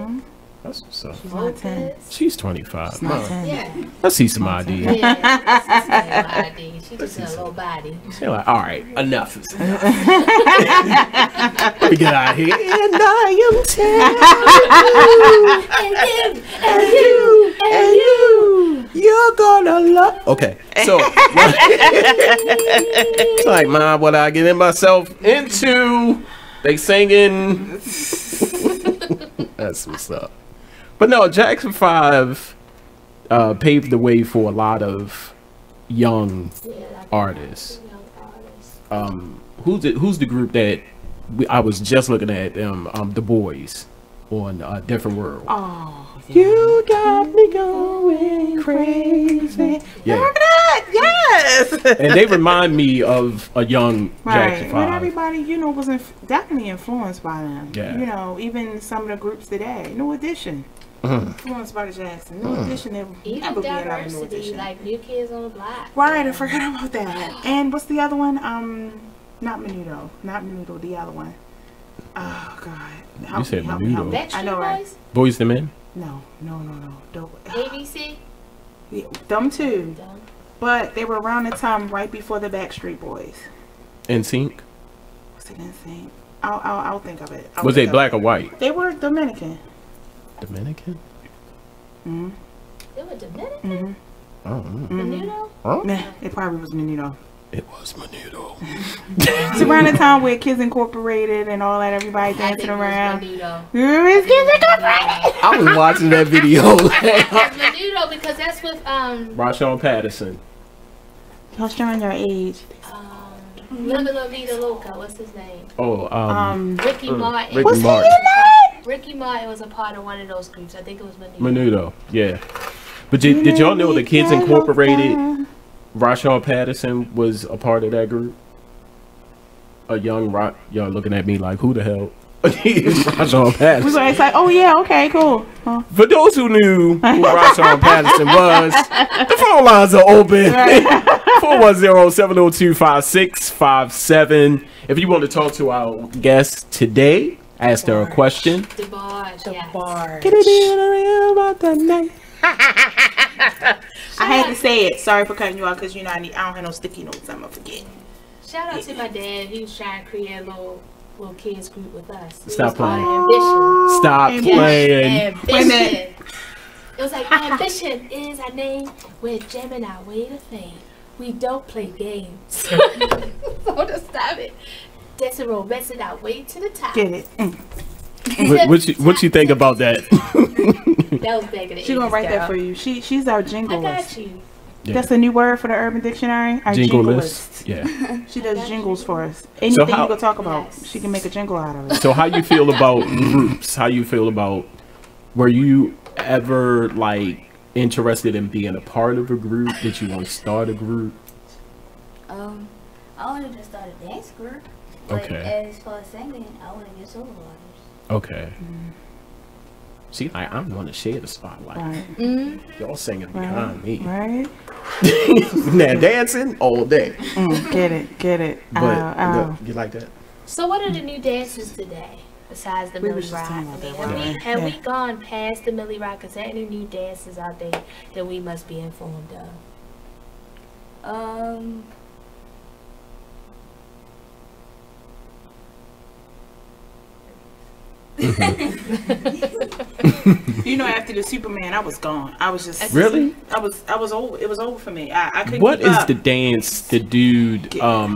That's what's up. She's not 10. She's 25. She's not 10. Yeah. Let's see some ID. Yeah, that's the ID. She just a little body. She's like, all right, enough is enough. Let me get out of here. And I am 10. And you. You're gonna love. Okay, so it's like, Mom, what I get myself into? They singing. That's what's up. But no, Jackson 5 paved the way for a lot of young artists. Who's the group that I was just looking at them? The Boys on Different World. Oh, you got me going crazy. Yeah. Yes. And they remind me of a young Jackson 5. But everybody, was definitely influenced by them. Yeah. Even some of the groups today. New Edition. Influenced by the Jackson. New Edition, they Even never be another New diversity, Edition. like New Kids on the Block. Right, I forgot about that. And what's the other one? Not Menudo. Not Menudo, the other one. Oh, God. You said Menudo. I know, right? Boys to Men? No. ABC? Yeah, them too. But they were around the time right before the Backstreet Boys. NSYNC? Was it NSYNC? I'll think of it. Was they black or white? They were Dominican. Dominican? They were Dominican? Oh. Menudo? Huh? Nah, it probably was Menudo. It was Menudo. It's around the time where Kids Incorporated and all that, everybody dancing around. Remember Kids Incorporated? I was watching that video. Menudo, because that's with Rashawn Patterson. Y'all showing your age. Living La Vida Loca. What's his name? Ricky Martin. Ricky Martin. Ricky Martin was a part of one of those groups. I think it was Menudo. Yeah. But did y'all know the Kids Incorporated? Rashawn Patterson was a part of that group. A young rock. Y'all looking at me like, who the hell? Rashawn Patterson. We were like, oh yeah, okay, cool. For those who knew who Rashawn Patterson was, the phone lines are open. 410-702-5657. If you want to talk to our guest today, ask her a question. The barge. Can it be real about that night? I had to say it. Sorry for cutting you off because you know I don't have no sticky notes. I'm gonna forget. Shout out to my dad. He was trying to create a little kids group with us. Stop playing. Ambition. Stop playing. Ambition. It was like ambition is our name. We're jamming our way to fame. We don't play games. So to stop it. That's a romance our way to the top. Get it. What you think about that? That was back in the 80s. She's gonna write that for you. She's our jingle I got list. you. Yeah. That's a new word for the Urban Dictionary. Our Jingle jingle list. Yeah. She does jingles for us. Anything you can talk about, she can make a jingle out of it. So how you feel about groups? How you feel about? Were you ever like interested in being a part of a group? Did you want to start a group? I wanted to start a dance group. But Okay. as far as singing, I want to get solo artists. Okay. See, like, I want to share the spotlight. Right. Y'all singing behind me. Right. Now dancing all day. Get it. But you like that? So what are the new dances today besides the We Millie was just Rock? talking I about mean, that, have right? we gone past the Millie Rock? Is there any new dances out there that we must be informed of? You know, after the Superman, I was gone. I was just Really? I was over. It was over for me. I couldn't. What keep is up. the dance? The dude. Oh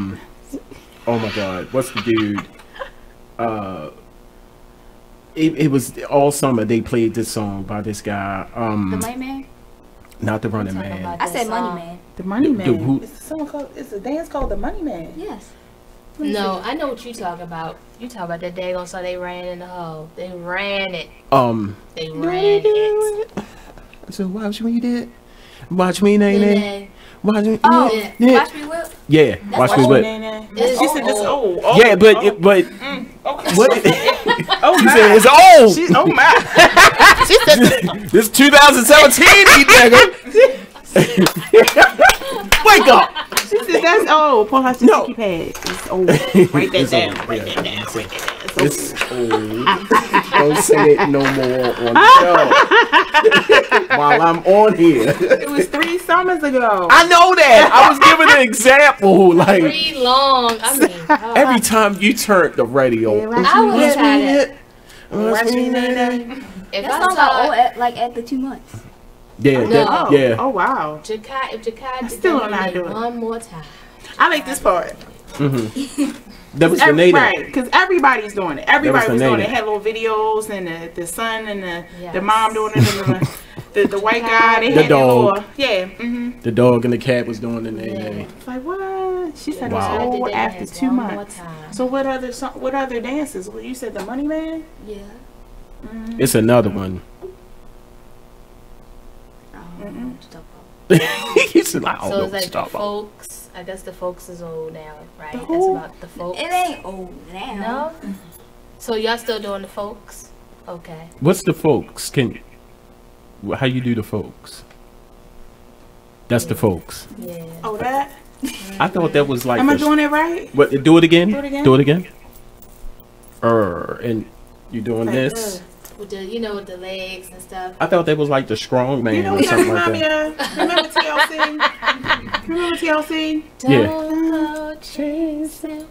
my God! What's the dude? It was all summer. They played this song by this guy. The Money Man? Not the Running Man. I said Money Man. The Money Man. who- It's a song called. It's a dance called the Money Man. Yes. No, I know what you talk about. You talk about that daggone song they ran in the hole. They ran it. They ran it. So watch me did. Watch me, nay. Watch me. Oh, yeah. Watch Me Whip? Yeah, watch me whip. She said this old. Yeah, but okay. what? Oh She my. said it's old. Oh my. She said this 2017, you nigga. Wake up. She said that's old. Pull her sticky pad. It's old. Write that down. Write that down. Write that down. It's old. Don't say it no more on the show. While I'm on here. It was 3 summers ago. I know that. I was giving an example. Like 3 long. I mean, every time you turn the radio, I would have had it. If That I song saw got old after 2 months. Yeah, No. yeah. Oh wow. If Jakai did still that don't know how to to do me it. one more time. I like this part. That was the native. Right, because everybody's doing it. Everybody was the doing it. native. Had little videos and the son and the Yes. mom doing it and the white guy. They The had dog. Their little, yeah. The dog and the cat was doing the nay. It's like what? She said Wow. it was I old did that after dance 2 one more months. time. So what other dances? Well, you said the Money Man. Yeah. It's another one. He's like, I don't So know it's what like to the talk about. folks. I guess the folks is old now, right? The That's who? about the folks. It ain't old now. No. So y'all still doing the folks? Okay. What's the folks? How you do the folks? That's the folks. Yeah. Oh, that? I thought that was like. Am I doing it right? What? Do it again. Do it again? Do it again. And you doing Like, this? With the with the legs and stuff. I thought that was like the strong man You know or what that something like remind me that. of? Remember TLC? Remember TLC? Yeah.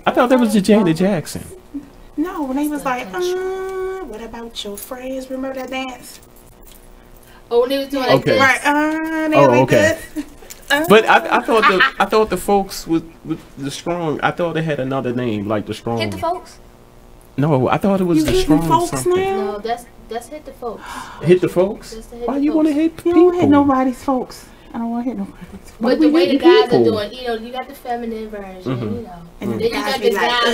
I thought that was the Janet Jackson. No, when they was like, what about your friends? Remember that dance? Oh, when they was doing like Okay. this. Right, they Oh, like okay. this. But I thought the folks with the strong. I thought they had another name like the strong. Hit the folks? No, I thought it was You the hitting strong folks something. now? No, that's hit the folks. Hit the folks. That's the hit Why the you want to folks. hit You people? don't hit nobody's folks. I don't want to hit nobody. But the way the guys are doing, you know, you got the feminine version, you know. And then you got the guys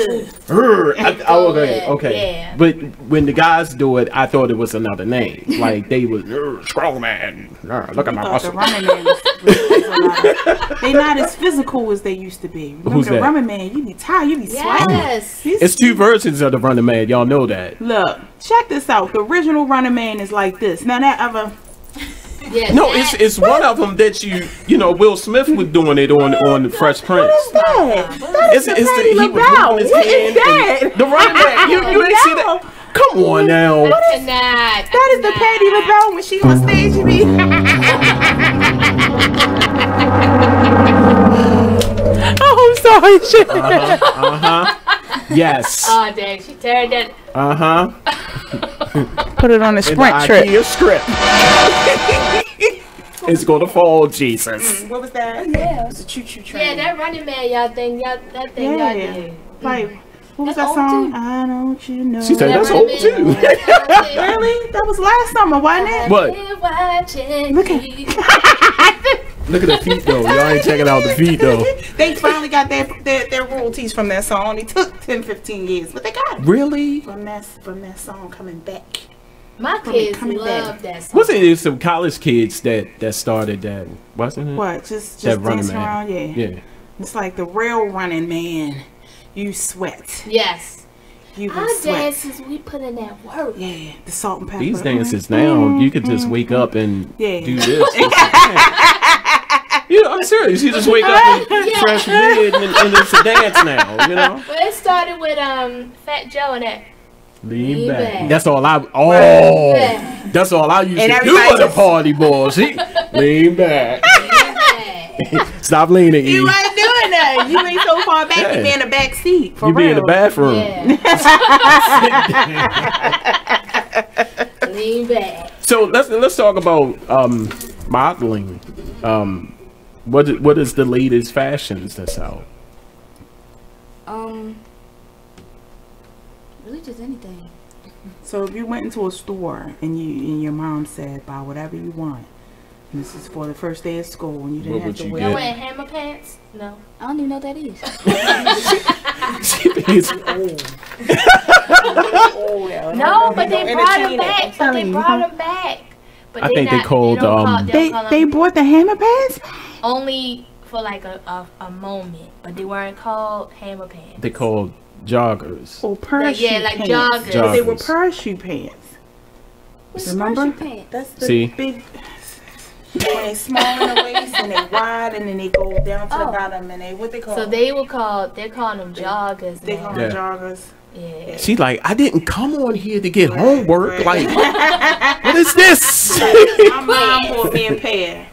okay. Yeah. But when the guys do it, I thought it was another name. Like they was strong man. Look at my muscle. They not as physical as they used to be. Remember Who's the that? Running Man? You be tired. You be sweating. Yes. It's two versions of the Running Man. Y'all know that. Look, check this out. The original Running Man is like this. Now that other. Yeah, no, it's one of them that you know Will Smith was doing it on the Fresh Prince. What is that? That's the Patti LaBelle. What is that? The Running Man. You ain't see that? Come on now. That is the Patti LaBelle when she on stage. You be. Oh, I'm sorry. Yes. Oh, dang, she turned it. Put it on a sprint trip. Script. It's gonna fall, Jesus. What was that? Yeah, it was a choo-choo train. Yeah, that Running Man, y'all did. Like, what was that song? I don't you know. She said that's old too. Really? That was last summer, wasn't it? What? Look at. Look at the feet though. Y'all ain't checking out the feet though. They finally got their royalties from that song. It took 10-15 years, but they got it. Really? From that song coming back. My kids love that song. Wasn't it some college kids that started that? Wasn't it? What? Just that dancing around? Yeah. It's like the real Running Man. You sweat. Yes. You Our sweat. dances, we put in that work. Yeah, the salt and pepper. These dances now, you could just wake up and do this. Yeah, I'm serious. You just wake up and fresh wig and it's a dance now, you know? Well, it started with Fat Joe and that. Lean back. That's all I that's all I used to do at a party, boys. Lean back. Stop leaning, E. You ain't doing that. You ain't so far back. You be in the back seat. For you real. Be in the bathroom. Yeah. Lean back. So let's talk about modeling. What is the latest fashions that's out? Really just anything. So if you went into a store and your mom said buy whatever you want, and this is for the first day of school, and you didn't have to wear. You wearing hammer pants? No, I don't even know what that is. She's old. No, but they brought them back. But I think they called they bought the hammer pants only for like a moment, but they weren't called hammer pants. They called joggers. Oh, parachute like pants. joggers. They were parachute pants. Remember? Parachute pants? That's the big. When they small in the waist and they wide and then they go down to the bottom and they what they call. So they're calling them joggers. They call them joggers. Yeah. She like, I didn't come on here to get homework. Like, what is this? My mom bought me a pair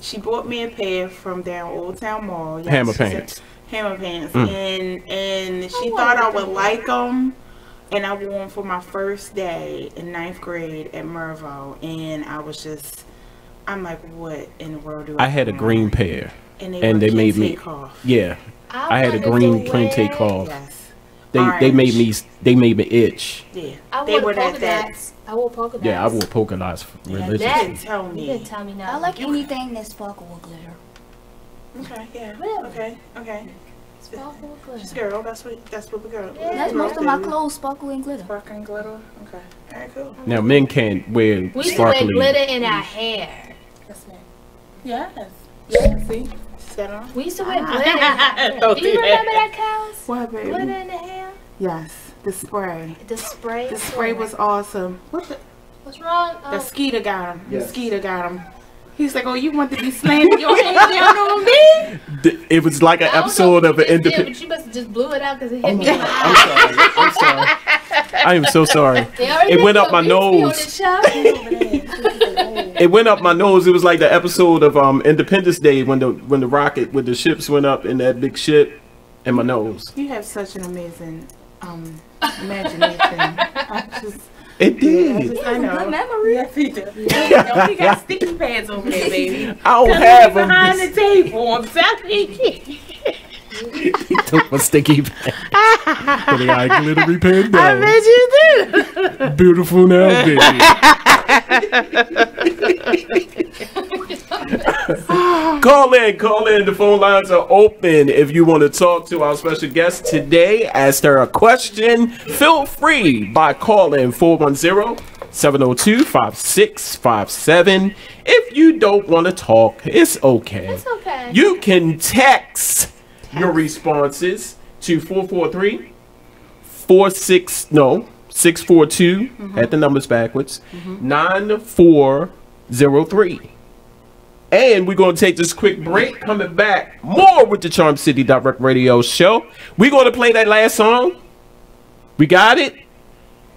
she bought me a pair from down Old Town Mall. Hammer pants. Hammer pants. And she thought I would like them. And I wore them for my first day in 9th grade at Mervo. And I was just, I'm like, what in the world do I had a green pair. And they made me off. Yeah. I had a green print take off. Yes. They made me itch. Yeah. They were that. I wore polka dots. Yeah, I wore polka dots religiously. You didn't tell me. You didn't tell me nothing. I like anything that sparkle with glitter. Okay, yeah. Really? Okay. Sparkle with glitter. This girl, that's what the girl. Yeah, that's most of my clothes, sparkle and glitter. Sparkle and glitter. Okay. Alright, cool. Now men can't wear we used sparkly. to wear glitter in our hair. Yes, ma'am. Yeah. See? We used to wear glitter. Do you remember that, Cows? What, baby? Glitter in the hair? Yes. The spray. The spray. The spray was awesome. What's wrong? The Skeeter got him. Yes. The Skeeter got him. He's like, oh, you want to be slamming your hand down on me? It was like an episode of an independent. But you must have just blew it out because it hit me. I'm sorry. I am so sorry. It went up my nose. It went up my nose. It was like the episode of Independence Day when the rocket with the ships went up in that big ship in my nose. You have such an amazing imagination. It did. I know. Good memory. Yes, he does. You got sticky pads over there, baby. I don't have them. Behind the table. I'm telling you. He took my sticky pad. But I got glittery pen down. I bet you do. Beautiful now, baby. Call in. The phone lines are open. If you want to talk to our special guest today, ask her a question, feel free by calling 410-702-5657. If you don't want to talk, it's okay. It's okay. You can text your responses to 642 at the numbers backwards 9403. And we're going to take this quick break. Coming back, more with the Charm City Direct Radio Show. We're going to play that last song. We got it.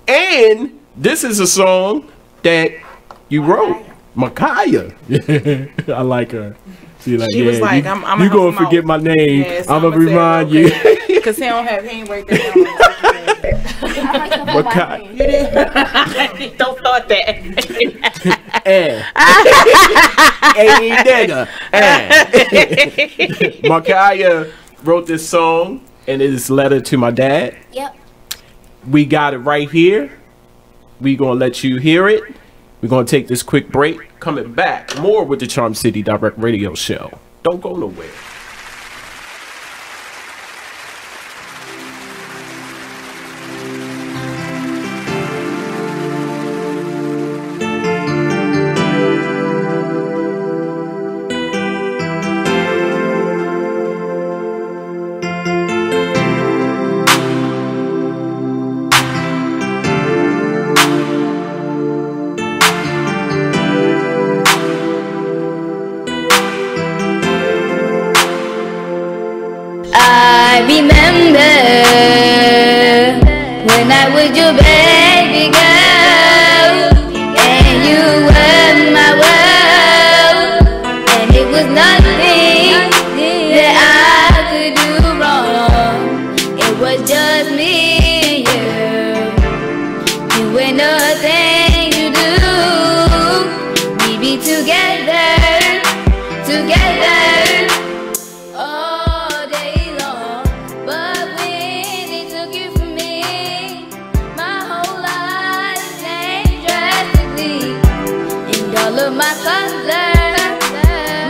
And this is a song that you wrote, Markayah. I like her. She was like, I'm you going to forget my name. Yeah, so I'm going to remind you. Because he ain't right there. Don't start that. Markayah wrote this song, and it is Letter to My Dad. Yep. We got it right here. We gonna let you hear it. We're gonna take this quick break. Coming back, more with the Charm City Direct Radio Show. Don't go nowhere. I remember when I was your baby girl, and you were my world, and it was nothing that I could do wrong. It was just me and you and nothing to do. We be together.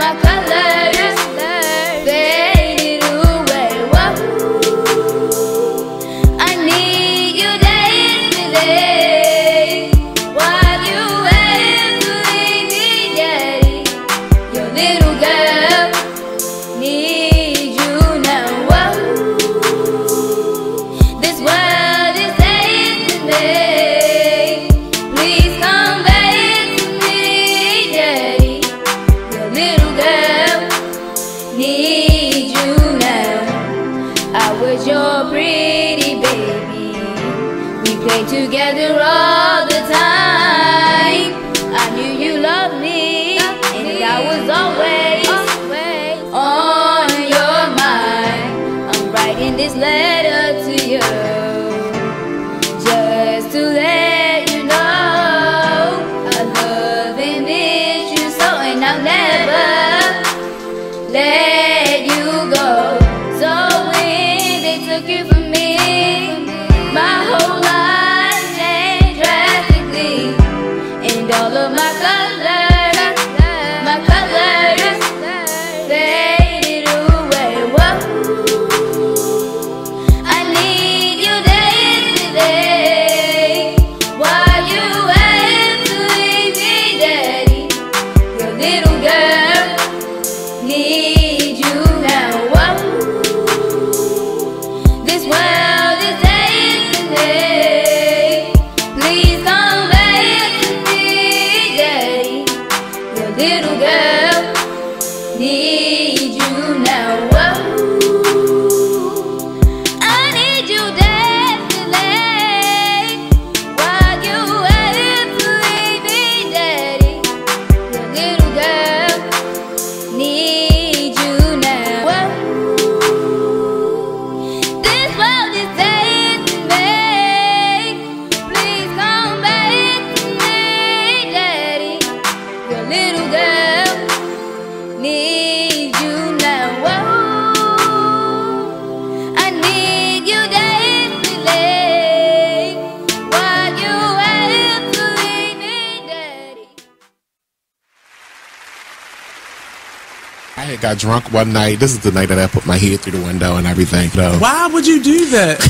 My colors faded away. Whoa. I need you yesterday while you wait to leave me, daddy. Your little girl needs you now. Whoa. This world is saying to me, please come back. Need you now. I was your pretty baby. We played together all the time. I knew you loved me, and I was always on your mind. I'm writing this letter to you just to let you know I love and miss you so, and I'll never let you go. So when they took you from me, my whole life changed drastically, and all of my colors faded away. Whoa. I need you yesterday while you wait to leave me, daddy. Your little girl need you now. Whoa. This world is saying to me, please come back to me, daddy. Your little girl need you now. Whoa. I need you desperately while you wait to leave me, daddy. Your little girl need you now. Whoa. This world is saying to me, please come back to me, daddy. Your little girl I had got drunk one night. This is the night that I put my head through the window and everything. So. Why would you do that?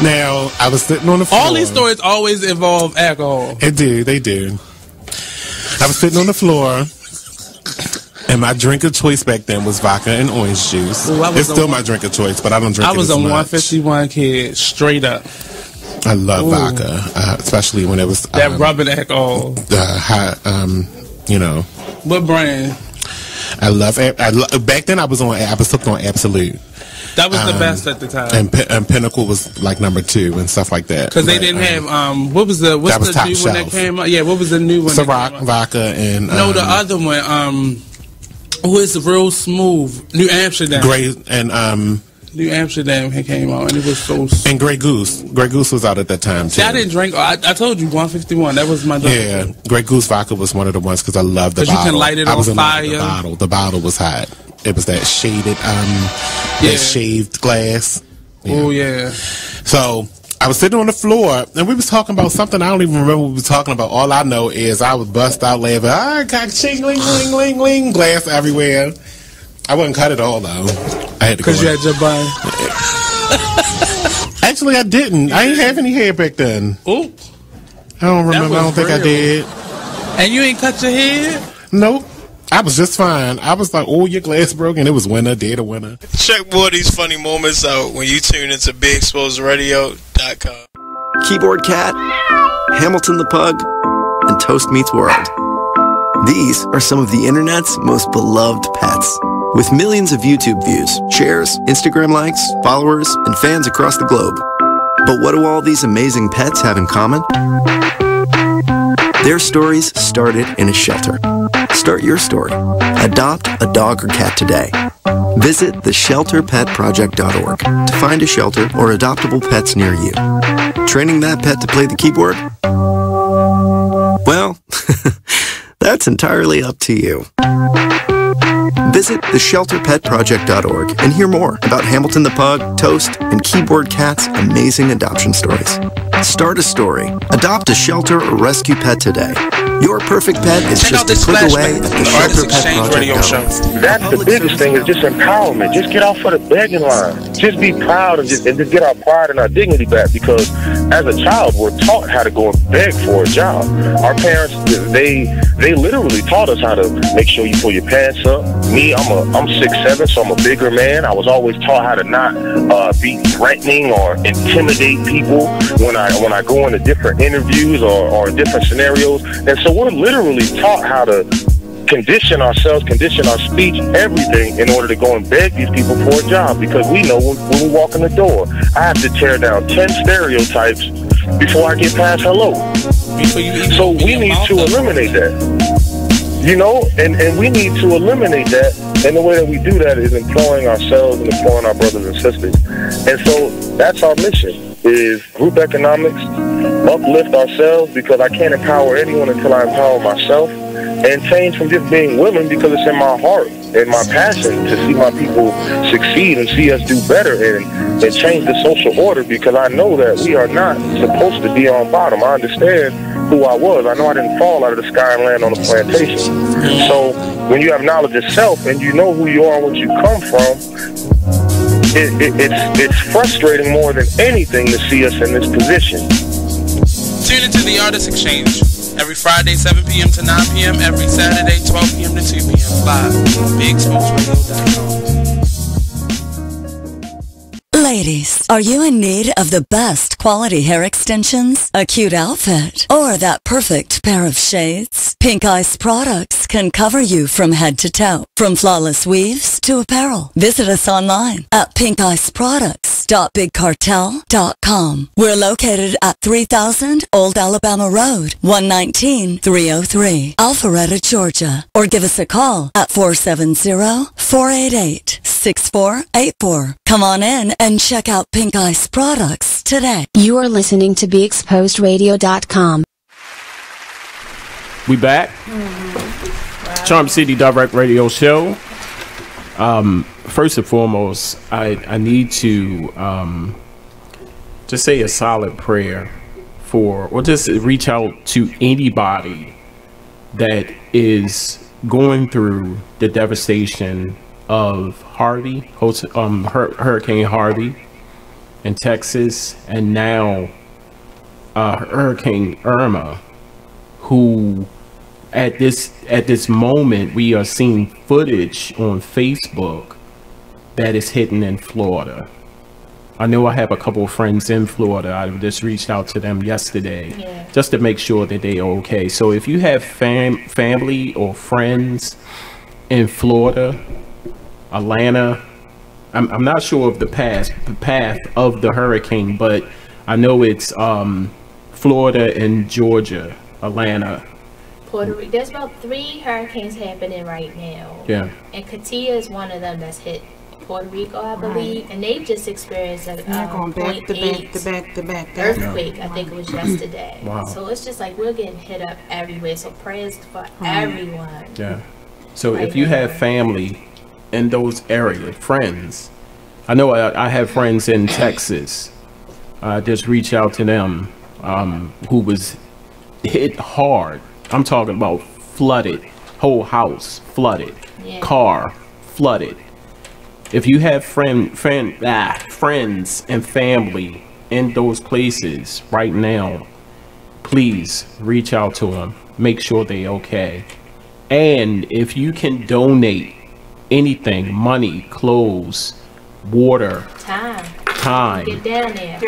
Now, I was sitting on the floor. All these stories always involve alcohol. They do. I was sitting on the floor, and my drink of choice back then was vodka and orange juice. Ooh, it's still my drink of choice, but I don't drink it as much. I was a 151 kid, straight up. I love vodka, especially when it was... that rubbing alcohol. You know. What brand? Back then I was hooked on Absolute. That was the best at the time. And Pinnacle was like number 2 and stuff like that. Because they didn't have what's the new one that came out? Yeah, what was the new one? Ciroc, vodka, and no, the other one. Who is real smooth? New Amsterdam. New Amsterdam came out, and it was so. And Grey Goose. Grey Goose was out at that time too. See, I didn't drink. I told you 151. That was my drink. Yeah, Grey Goose vodka was one of the ones because I loved the bottle. Because you can light it on fire. The bottle was hot. It was that shaded, that shaved glass. Yeah. Oh yeah. So I was sitting on the floor, and we was talking about something I don't even remember what we were talking about. All I know is I would bust out laughing. I got ching, ling, ling, ling, ling, glass everywhere. I wouldn't cut it all though. I had to. Because you had your bun. Actually, I didn't. I didn't have any hair back then. Oh. I don't remember. I don't think I did. And you ain't cut your hair? Nope. I was just fine. I was like, oh, your glass broke, and it was winter, dead of winter. Check more of these funny moments out when you tune into BigExposedRadio.com. Keyboard Cat, Hamilton the Pug, and Toast Meets World. These are some of the internet's most beloved pets. With millions of YouTube views, shares, Instagram likes, followers, and fans across the globe. But what do all these amazing pets have in common? Their stories started in a shelter. Start your story. Adopt a dog or cat today. Visit theshelterpetproject.org to find a shelter or adoptable pets near you. Training that pet to play the keyboard? Well, that's entirely up to you. Visit theshelterpetproject.org and hear more about Hamilton the Pug, Toast, and Keyboard Cat's amazing adoption stories. Start a story. Adopt a shelter or rescue pet today. Your perfect pet is just a click away at theshelterpetproject.org. That's the biggest thing, is just empowerment. Just get off of the begging line. Just be proud and just get our pride and our dignity back, because as a child, we're taught how to go and beg for a job. Our parents, they literally taught us how to make sure you pull your pants up. Me, I'm 6'7", so I'm a bigger man. I was always taught how to not be threatening or intimidate people when I go into different interviews or in different scenarios. And so we're literally taught how to condition ourselves, condition our speech, everything, in order to go and beg these people for a job, because we know when we walk in the door, I have to tear down 10 stereotypes before I get past hello. So we need to eliminate that. You know, and we need to eliminate that, and the way that we do that is employing ourselves and employing our brothers and sisters. And so that's our mission, is group economics, uplift ourselves, because I can't empower anyone until I empower myself, and change from just being willing, because it's in my heart and my passion to see my people succeed and see us do better and change the social order, because I know that we are not supposed to be on bottom. I understand who I was. I know I didn't fall out of the sky and land on a plantation. So when you have knowledge of self and you know who you are and what you come from, it's frustrating more than anything to see us in this position. Tune into the Artist Exchange every Friday 7 p.m. to 9 p.m. every Saturday 12 p.m. to 2 p.m. live on BigExposedRadio.com. Ladies, are you in need of the best quality hair extensions, a cute outfit, or that perfect pair of shades? Pink Ice products can cover you from head to toe, from flawless weaves to apparel. Visit us online at pinkiceproducts.bigcartel.com. We're located at 3000 Old Alabama Road, 119-303, Alpharetta, Georgia. Or give us a call at 470-488-6484. Come on in and check out Pink Ice products today. You are listening to BeExposedRadio.com. We back. Charm City Direct Radio Show. First and foremost, I need to just say a solid prayer for, or just reach out to anybody that is going through the devastation of Hurricane Harvey in Texas, and now Hurricane Irma, who at this moment we are seeing footage on Facebook that is hitting in Florida. I know I have a couple of friends in Florida. I just reached out to them yesterday just to make sure that they are okay. So if you have family or friends in Florida, Atlanta, I'm not sure of the path of the hurricane, but I know it's Florida and Georgia, Atlanta. Puerto Rico. There's about 3 hurricanes happening right now. Yeah. And Katia is one of them that's hit Puerto Rico, I believe, and they've just experienced a going back to back earthquake. I think it was yesterday. Wow. So it's just like we're getting hit up everywhere. So prayers for everyone. Yeah. So if you have family in those areas, friends, I know I have friends in Texas. Just reach out to them who was hit hard. I'm talking about flooded, whole house flooded, car flooded. If you have friends and family in those places right now, please reach out to them. Make sure they're okay. And if you can donate anything, money, clothes, water, time, get down there,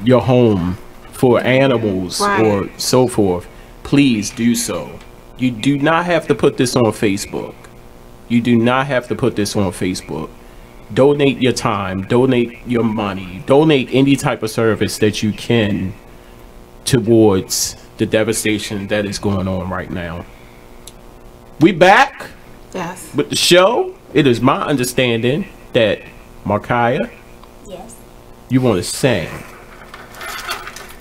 your home for animals or so forth, please do so. You do not have to put this on Facebook. You do not have to put this on Facebook. Donate your time, donate your money, donate any type of service that you can towards the devastation that is going on right now. We back with the show. It is my understanding that Markayah, you want to sing.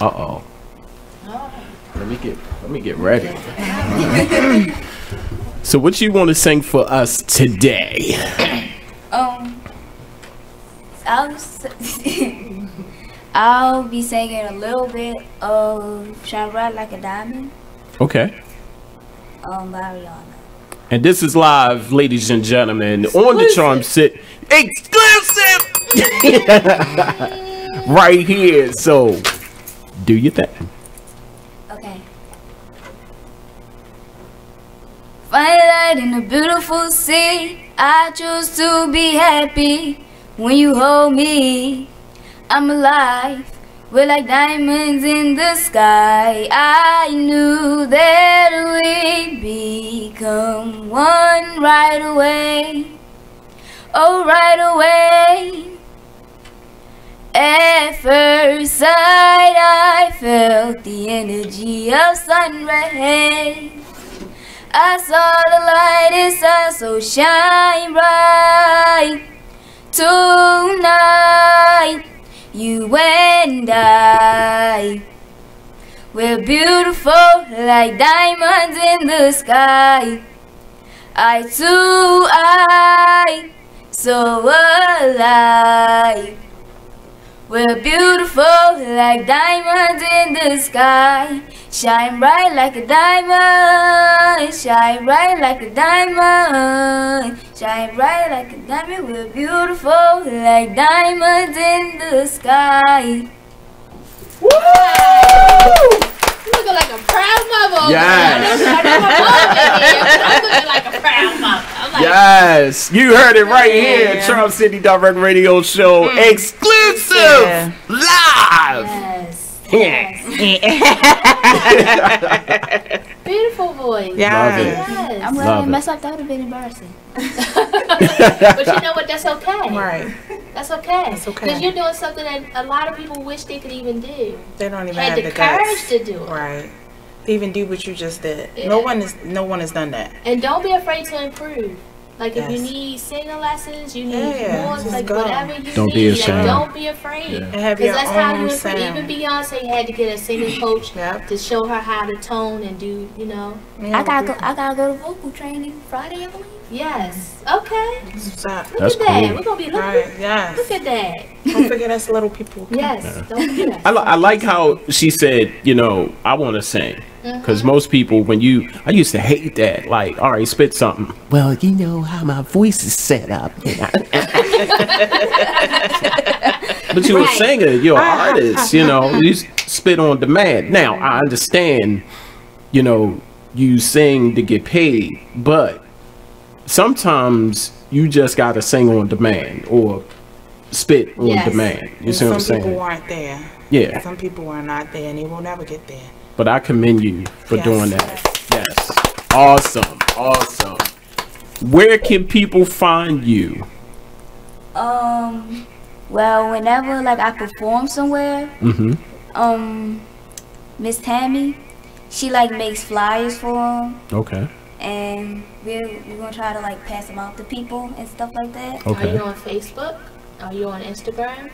Uh-oh. Let me get ready. So what you want to sing for us today? I'll be singing a little bit of Shine Bright Like a Diamond. Okay. By Rihanna. And this is live, ladies and gentlemen, on the Charm Sit exclusive right here. So do your thing. Okay. Find light in a beautiful sea. I choose to be happy when you hold me. I'm alive. We're like diamonds in the sky. I knew that we'd become one right away. Oh, right away. At first sight, I felt the energy of sun rays. I saw the light inside, so shine bright tonight. You and I, we're beautiful like diamonds in the sky. Eye to eye, so alive. We're beautiful like diamonds in the sky. Shine bright like a diamond. Shine bright like a diamond. Shine bright like a diamond. We're beautiful like diamonds in the sky. Woo! You looking like a proud mother. Yes. I know my mom in here, but I'm looking like a proud mother. I'm like, yes, you heard it right here. Charm City Direct Radio Show exclusive live. Yes. Beautiful voice. Yes. I'm glad I messed up. That would have been embarrassing. But you know what? That's okay. Right. That's okay. That's okay. Because you're doing something that a lot of people wish they could even do. They don't even have have the guts. courage to do it. Right. To even do what you just did. Yeah. No one has done that. And don't be afraid to improve. Like if you Yes. need singing lessons, you need more, just like go. whatever you Don't need. be like, ashamed. don't be afraid. And have Because your that's how you own improve. sound. Even Beyonce had to get a singing coach to show her how to tone and do, you know. I gotta go to vocal training Friday, I believe. Yes. Okay. Look That's at that. cool. We're gonna be looking. Right. Yes. Look at that. Don't forget us little people. Yes. Don't forget us. I like how she said, you know, I want to sing. Because most people, I used to hate that. Like, all right, spit something. Well, you know how my voice is set up. But you're a singer, you're an artist, you know, you spit on demand. Now, I understand, you know, you sing to get paid, but sometimes you just got to sing on demand or spit on demand. You see what I'm saying? Some people aren't there. Yeah. Some people are not there, and they will never get there. But I commend you for doing that. Yes. Awesome. Awesome. Where can people find you? Well, whenever like I perform somewhere, Miss Tammy, she like makes flyers for them. Okay. And we're gonna try to like pass them out to people and stuff like that. Okay. Are you on Facebook? Are you on Instagram?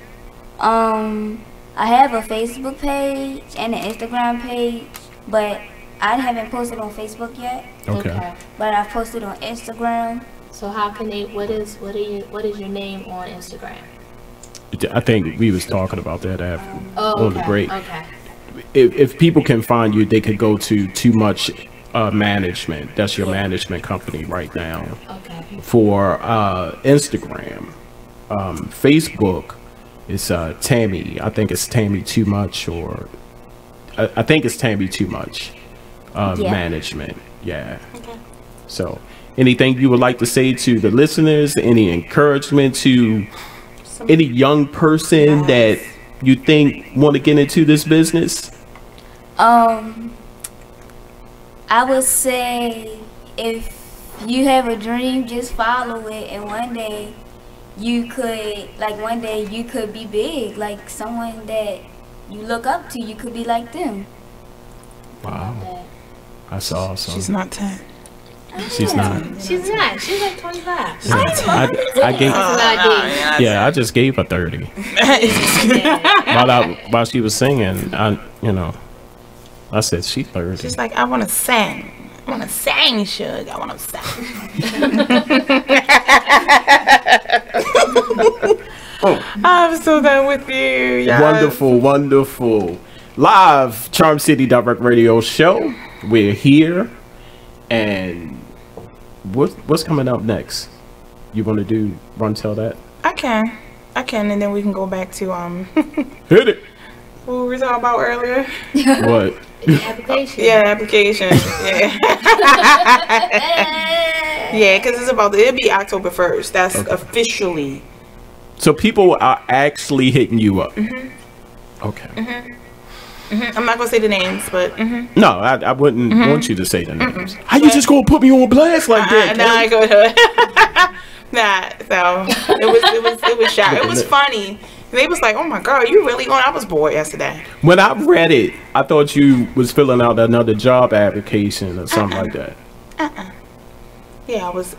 I have a Facebook page and an Instagram page, but I haven't posted on Facebook yet. Okay. But I've posted on Instagram. So how can they? What is your name on Instagram? I think we was talking about that after on the break. Okay. If people can find you, they could go to Too Much Management. That's your management company right now. Okay. For Instagram, Facebook is Tammy. I think it's Tammy Too Much, or I think it's Tammy Too Much Management. Yeah. Okay. So, anything you would like to say to the listeners? Any encouragement to any young person that you think want to get into this business? I would say if you have a dream, just follow it, and one day you could be big, like someone that you look up to. You could be like them. Wow, that's awesome. She's not 10. She's not. She's not. She's like 25. I gave. I just gave her 30. While she was singing, I said she's 30. She's like, I want to sing. I want to sing, Suge. I want to sing. I'm so done with you. Yes. Wonderful, wonderful. Live Charm City Direct Radio Show. We're here, and what's coming up next? You want to tell that? I can, and then we can go back to Hit it. What were we talking about earlier? What? Application. Yeah, application. Yeah. Yeah, because it'll be October 1st. That's officially. So people are actually hitting you up. Okay. I'm not gonna say the names, but no, I wouldn't want you to say the names. How you just gonna put me on blast like that? Nah, I go so it was shy. It was funny. They was like, "Oh my God, you really going?" I was bored yesterday. When I read it, I thought you was filling out another job application or something like that. Yeah, I was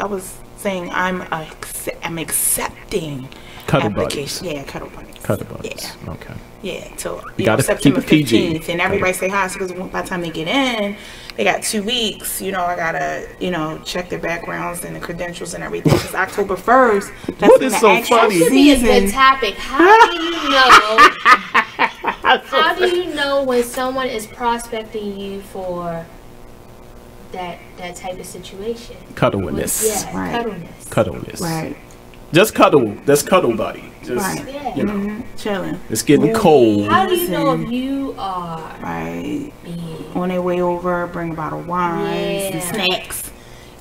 saying I'm accepting Cuddle application. buddies. Yeah, cuddle buddies. Cuddle buddies. Yeah. Okay. Yeah, till keep September it PG. 15th, and everybody say hi. So because by the time they get in, they got 2 weeks. I gotta check their backgrounds and the credentials and everything. Because October 1st, that's what is so funny? That should be a good topic. How do you know? How do you know when someone is prospecting you for that type of situation? Cuddleness. Yeah, right. Cuddleness. Right. Just cuddle. That's cuddle buddy. Just chilling. It's getting cold. How do you know if you are on their way over? Bring a bottle of wine, some snacks,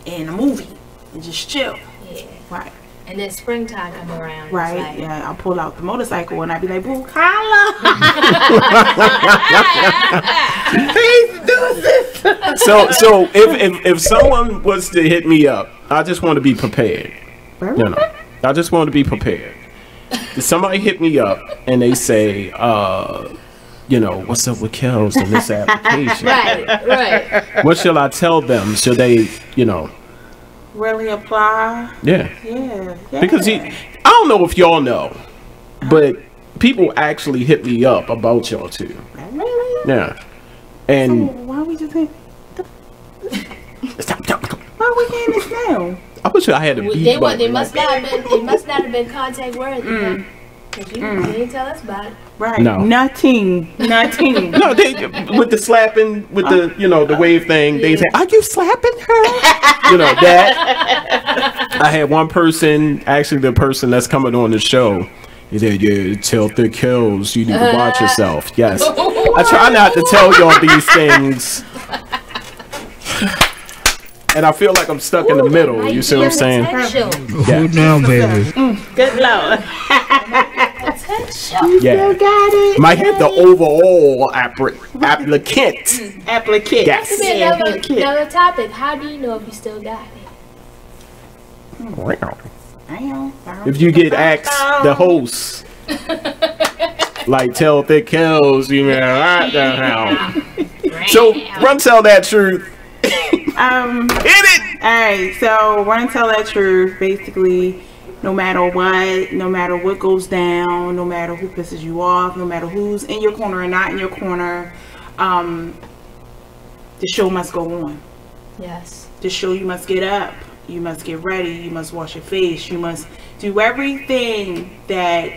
and a movie, and just chill. Yeah. Right. And then springtime come around. Right. Like, yeah. I'll pull out the motorcycle and I'll be like, "Boo, holla!" So if someone was to hit me up, I just want to be prepared. I just want to be prepared. If somebody hit me up and they say, what's up with Kels in this application? Right. What shall I tell them? Should they, really apply? Yeah. Yeah. Because I don't know if y'all know, but people actually hit me up about y'all too. Really? Yeah. And so why we just why are we getting this now? I wish I had a beat. They must not have been contact worthy. Cause you didn't tell us about it. Right. No. Nothing. No, they with the slapping, with the the wave thing. They say, "Are you slapping her?" That. I had one person, actually the person that's coming on the show. He said, "Yeah, tell thick hills, you need to watch yourself." Yes, I try not to tell y'all these things, and I feel like I'm stuck in the middle. You see what I'm saying? Hold down, baby. Good Lord. Yeah, got it. might have the overall applicant. Applicant. Yes. This could be another topic. How do you know if you still got it? If you get asked the host, like tell thick hills, you know, right down. So run tell that truth. Hit it. All right. So run tell that truth. Basically, no matter what goes down, no matter who pisses you off, no matter who's in your corner or not in your corner, the show must go on. Yes. The show, you must get up. You must get ready. You must wash your face. You must do everything that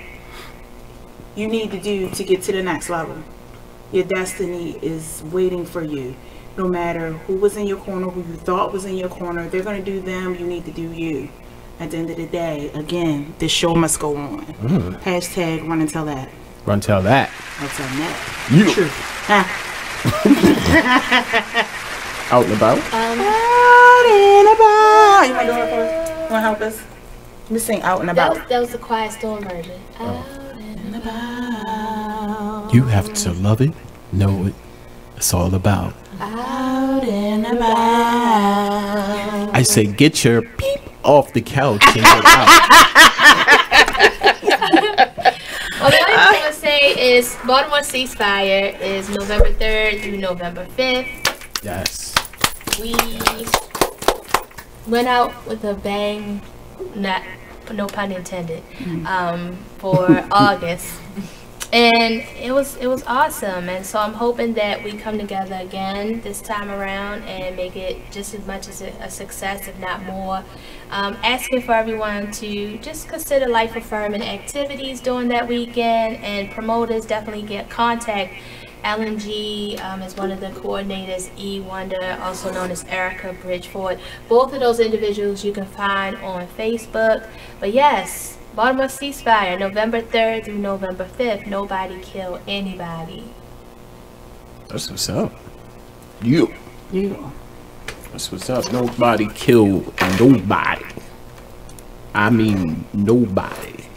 you need to do to get to the next level. Your destiny is waiting for you. No matter who was in your corner, who you thought was in your corner, they're going to do them. You need to do you. At the end of the day, again, the show must go on. Hashtag run and tell that. Run tell that. Run tell that. You. True. Out and about. Out and about. You want to do it for us? You want to help us? Just sing out and about. That was the Quiet Storm version. Out and about. You have to love it, know it. It's all about. Out and about. I say, get your beep off the couch and get out. Well, the only thing I'm going to say is Baltimore Ceasefire is November 3rd through November 5th. Yes. We went out with a bang, no pun intended, for August. And it was awesome, and so I'm hoping that we come together again this time around and make it just as much as a success, if not more. Asking for everyone to just consider life affirming activities during that weekend, and promoters definitely get contact. Ellen G is one of the coordinators, E. Wonder, also known as Erica Bridgeford. Both of those individuals you can find on Facebook. But yes, Baltimore Ceasefire, November 3rd through November 5th. Nobody kill anybody. That's what's up. You. That's what's up. Nobody kill nobody. I mean, nobody.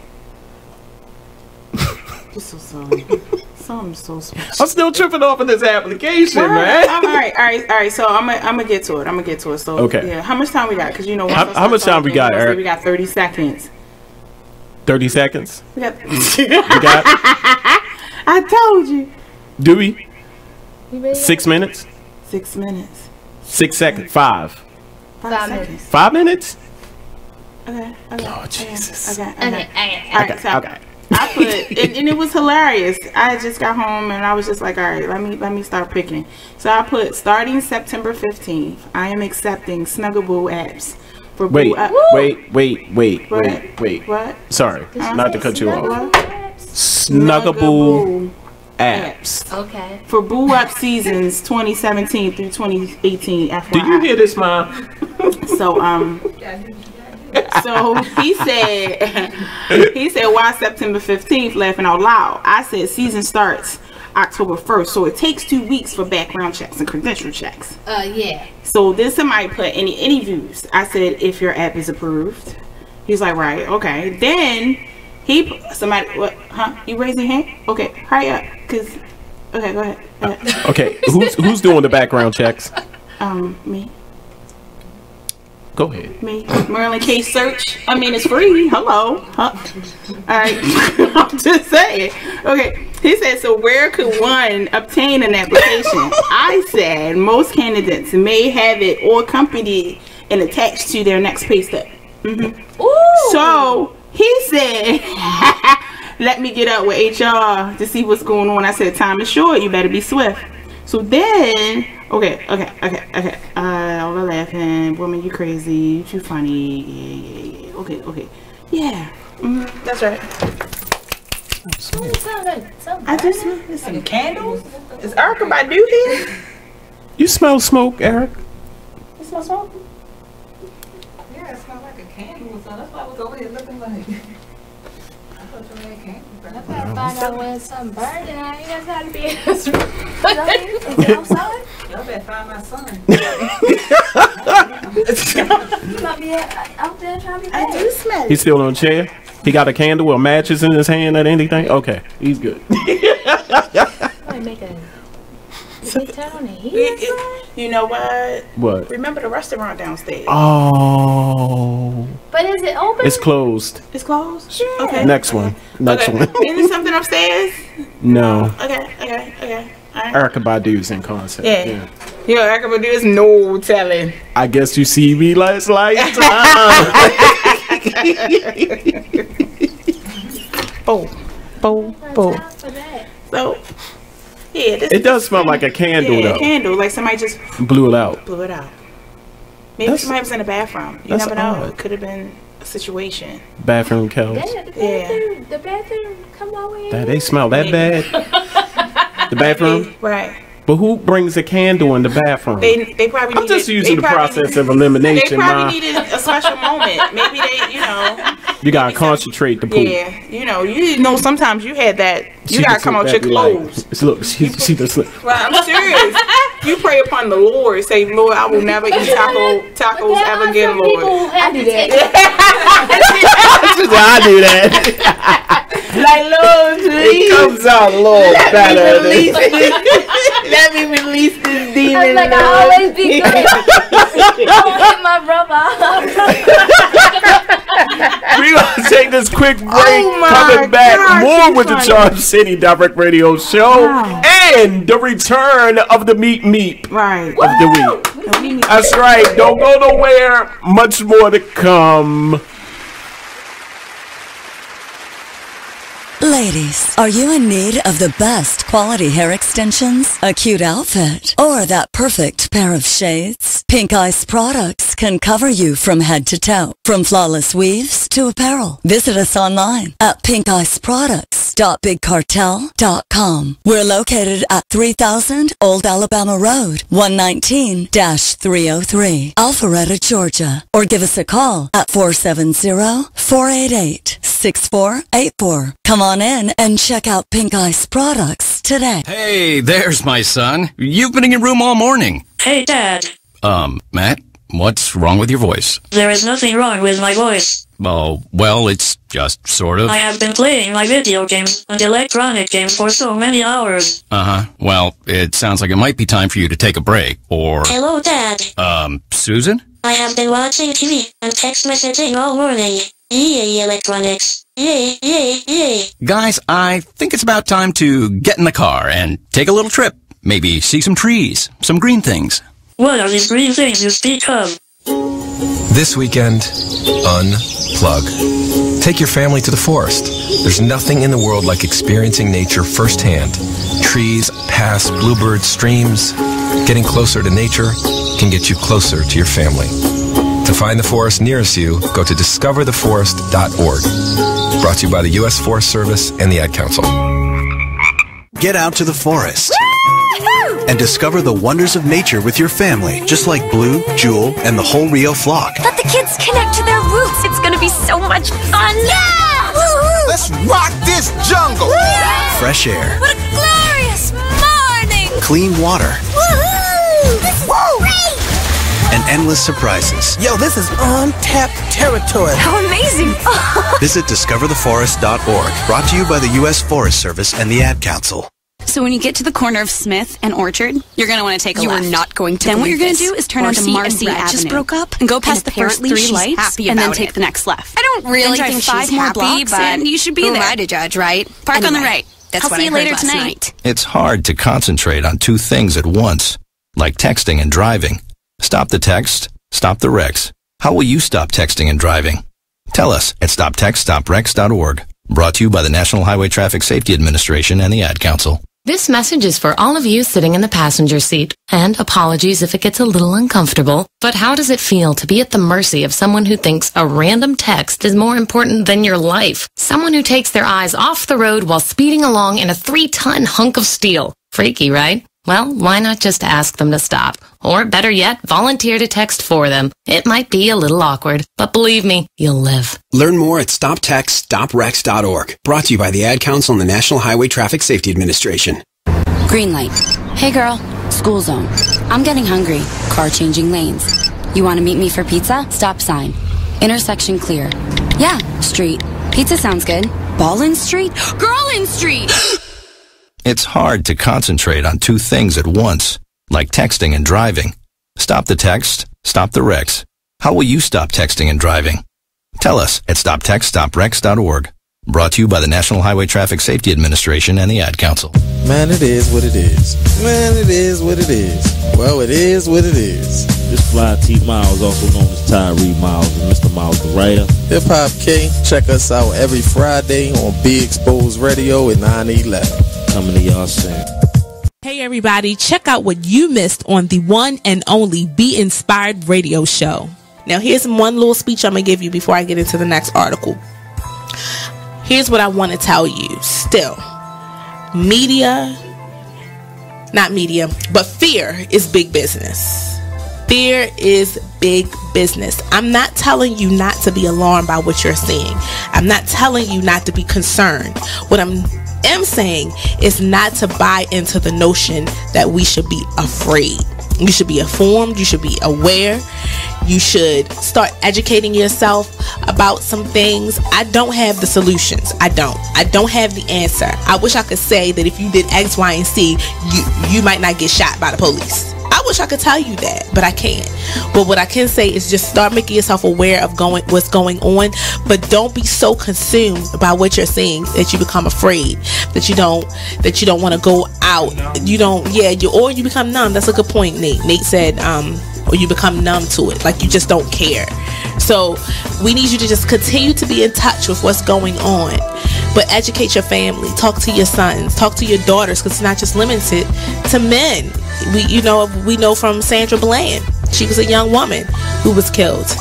I'm so sorry. I'm so sorry. I'm still tripping off of this application, man. All right. So I'm gonna get to it. So okay. Yeah. How much time we got? Because you know. How much time we got, Eric? We got 30 seconds. 30 seconds? We got. I told you. Do we? 6 minutes? 6 minutes. 6 seconds. 5 seconds. 5 minutes? Okay. Oh, Jesus. Okay. I put, and it was hilarious. I just got home and I was just like, all right, let me start picking. So I put, starting September 15th, I am accepting Snuggable apps. For wait. What? Sorry, not to cut you off. Snuggable apps. Okay. For Boo Up seasons 2017 through 2018. FYI. Do you hear this, Mom? So he said, why September 15th, laughing out loud? I said season starts October 1st, so it takes 2 weeks for background checks and credential checks. Yeah. So then somebody put any views. I said, if your app is approved. He's like, right, okay. Then what, huh? You raise your hand? Okay, hurry up, cause, okay, go ahead. Okay, who's doing the background checks? Me. Go ahead. Me. Maryland Case Search. I mean, it's free. Hello. Huh? Alright. I'm just saying. Okay. He said, so where could one obtain an application? I said, most candidates may have it or accompanied and attached to their next pay stub. So he said, let me get up with HR to see what's going on. I said, time is short. You better be swift. So then, okay. All the laughing, woman, you crazy, you too funny. Yeah. Okay. Yeah. That's right. I just smell some candles. Is Erykah Badu here? You smell smoke, Eric? You smell smoke? Yeah, it smells like a candle. So that's why I was over here looking like. I thought you had candles. That's why I find out when something burned and I ain't got time to be outside. Y'all better find my son. You might be out there trying to be I do smell it. He's still on a chair? He got a candle or matches in his hand or anything? Okay, he's good. Make a turn on the heat. You know what? What? Remember the restaurant downstairs? Oh. But is it open? It's closed. It's closed? Yeah. Okay. Next one. Next one. Is there something upstairs? No. Okay. All right. Erykah Badu's in concert. Yeah. You know, Erykah Badu is no telling. I guess you see me last lifetime. Boom. So, yeah. It does smell like a candle, though. Yeah, a candle. Like somebody just blew it out. Maybe somebody was in the bathroom. You never know. Odd. It could have been a situation. Bathroom cows. The bathroom come over here. That they smell that bad. The bathroom? Right. But who brings a candle in the bathroom? They probably. I'm just using the process of elimination. They probably needed a special moment. Maybe they, You gotta concentrate the poop. Yeah, you know. Sometimes you had that. You gotta come out your clothes. Look, she just. Well, I'm serious. You pray upon the Lord. Say, Lord, I will never eat tacos ever again, Lord. I do that. I do that. Like, Lord, please. It comes out a little better. Let me release this demon. I was like, I'll always be good. Don't hit my brother. We're gonna take this quick break. Coming back, more with the Charm City Direct Radio Show and the return of the Meet Meep of the week. That's right. Don't go nowhere. Much more to come. Ladies, are you in need of the best quality hair extensions, a cute outfit, or that perfect pair of shades? Pink Ice products can cover you from head to toe, from flawless weaves to apparel. Visit us online at pinkiceproducts.bigcartel.com. We're located at 3000 Old Alabama Road, 119-303, Alpharetta, Georgia. Or give us a call at 470-488-6484. Come on in and check out Pink Ice products today. Hey, there's my son. You've been in your room all morning. Hey, Dad. Matt, what's wrong with your voice? There is nothing wrong with my voice. Oh, well, it's just sort of. I have been playing my video games and electronic games for so many hours. Uh-huh. Well, it sounds like it might be time for you to take a break, or... Hello, Dad. Susan? I have been watching TV and text messaging all morning. Yay, electronics. Yay, yay, yay. Guys, I think it's about time to get in the car and take a little trip. Maybe see some trees, some green things. What are these green things you speak of? This weekend, unplug. Take your family to the forest. There's nothing in the world like experiencing nature firsthand. Trees, paths, bluebirds, streams. Getting closer to nature can get you closer to your family. To find the forest nearest you, go to discovertheforest.org. Brought to you by the U.S. Forest Service and the Ad Council. Get out to the forest and discover the wonders of nature with your family, just like Blue, Jewel, and the whole Rio flock. Let the kids connect to their roots. It's going to be so much fun. Yeah! Woo-hoo! Let's rock this jungle. Woo! Fresh air. What a glorious morning. Clean water. Woohoo! This is great! And endless surprises. Yo, this is untapped territory. How amazing. Visit discovertheforest.org. Brought to you by the U.S. Forest Service and the Ad Council. So when you get to the corner of Smith and Orchard, you're going to want to take a left. You are not going to Then what you're going to this. do is turn onto Marcy Avenue. Just broke up and go past the first apparently 3 she's lights happy and then about take it. the next left. I don't really then drive think 5 she's more happy, blocks but and you should be who there. am I to judge, right? Park on the Anyway, right. That's I'll what see I you heard later last tonight. night. It's hard to concentrate on 2 things at once, like texting and driving. Stop the text, stop the wrecks. How will you stop texting and driving? Tell us at stoptextstopwrecks.org. Brought to you by the National Highway Traffic Safety Administration and the Ad Council. This message is for all of you sitting in the passenger seat. And apologies if it gets a little uncomfortable. But how does it feel to be at the mercy of someone who thinks a random text is more important than your life? Someone who takes their eyes off the road while speeding along in a 3-ton hunk of steel. Freaky, right? Well, why not just ask them to stop? Or better yet, volunteer to text for them. It might be a little awkward, but believe me, you'll live. Learn more at stoptextstoprex.org. Brought to you by the Ad Council and the National Highway Traffic Safety Administration. Green light. Hey girl, school zone. I'm getting hungry. Car changing lanes. You want to meet me for pizza? Stop sign. Intersection clear. Yeah, street. Pizza sounds good. Ballin Street? Girlin Street! It's hard to concentrate on two things at once, like texting and driving. Stop the text, stop the wrecks. How will you stop texting and driving? Tell us at stoptextstoprex.org. Brought to you by the National Highway Traffic Safety Administration and the Ad Council. Man, it is what it is. Man, it is what it is. Well, it is what it is. This fly T Miles, also known as Tyree Miles, and Mr. Miles the writer. Hip Hop K, check us out every Friday on Be Exposed Radio at 9/11. Coming to y'all soon. Hey everybody, check out what you missed on the one and only Be Inspired radio show. Now here's one little speech I'm going to give you before I get into the next article. Here's what I want to tell you. Still, fear is big business. Fear is big business. I'm not telling you not to be alarmed by what you're seeing. I'm not telling you not to be concerned. What I'm saying is not to buy into the notion that we should be afraid. You should be informed. You should be aware. You should start educating yourself about some things. I don't have the solutions. I don't have the answer. I wish I could say that if you did X, Y, and Z, you might not get shot by the police. I wish I could tell you that, but I can't. But what I can say is just start making yourself aware of what's going on, but don't be so consumed by what you're seeing that you become afraid, that you don't want to go out. Or you become numb. That's a good point, Nate. Nate said, or you become numb to it, like you just don't care. So we need you to just continue to be in touch with what's going on, but educate your family, talk to your sons, talk to your daughters, because it's not just limited to men. We know from Sandra Bland, she was a young woman who was killed.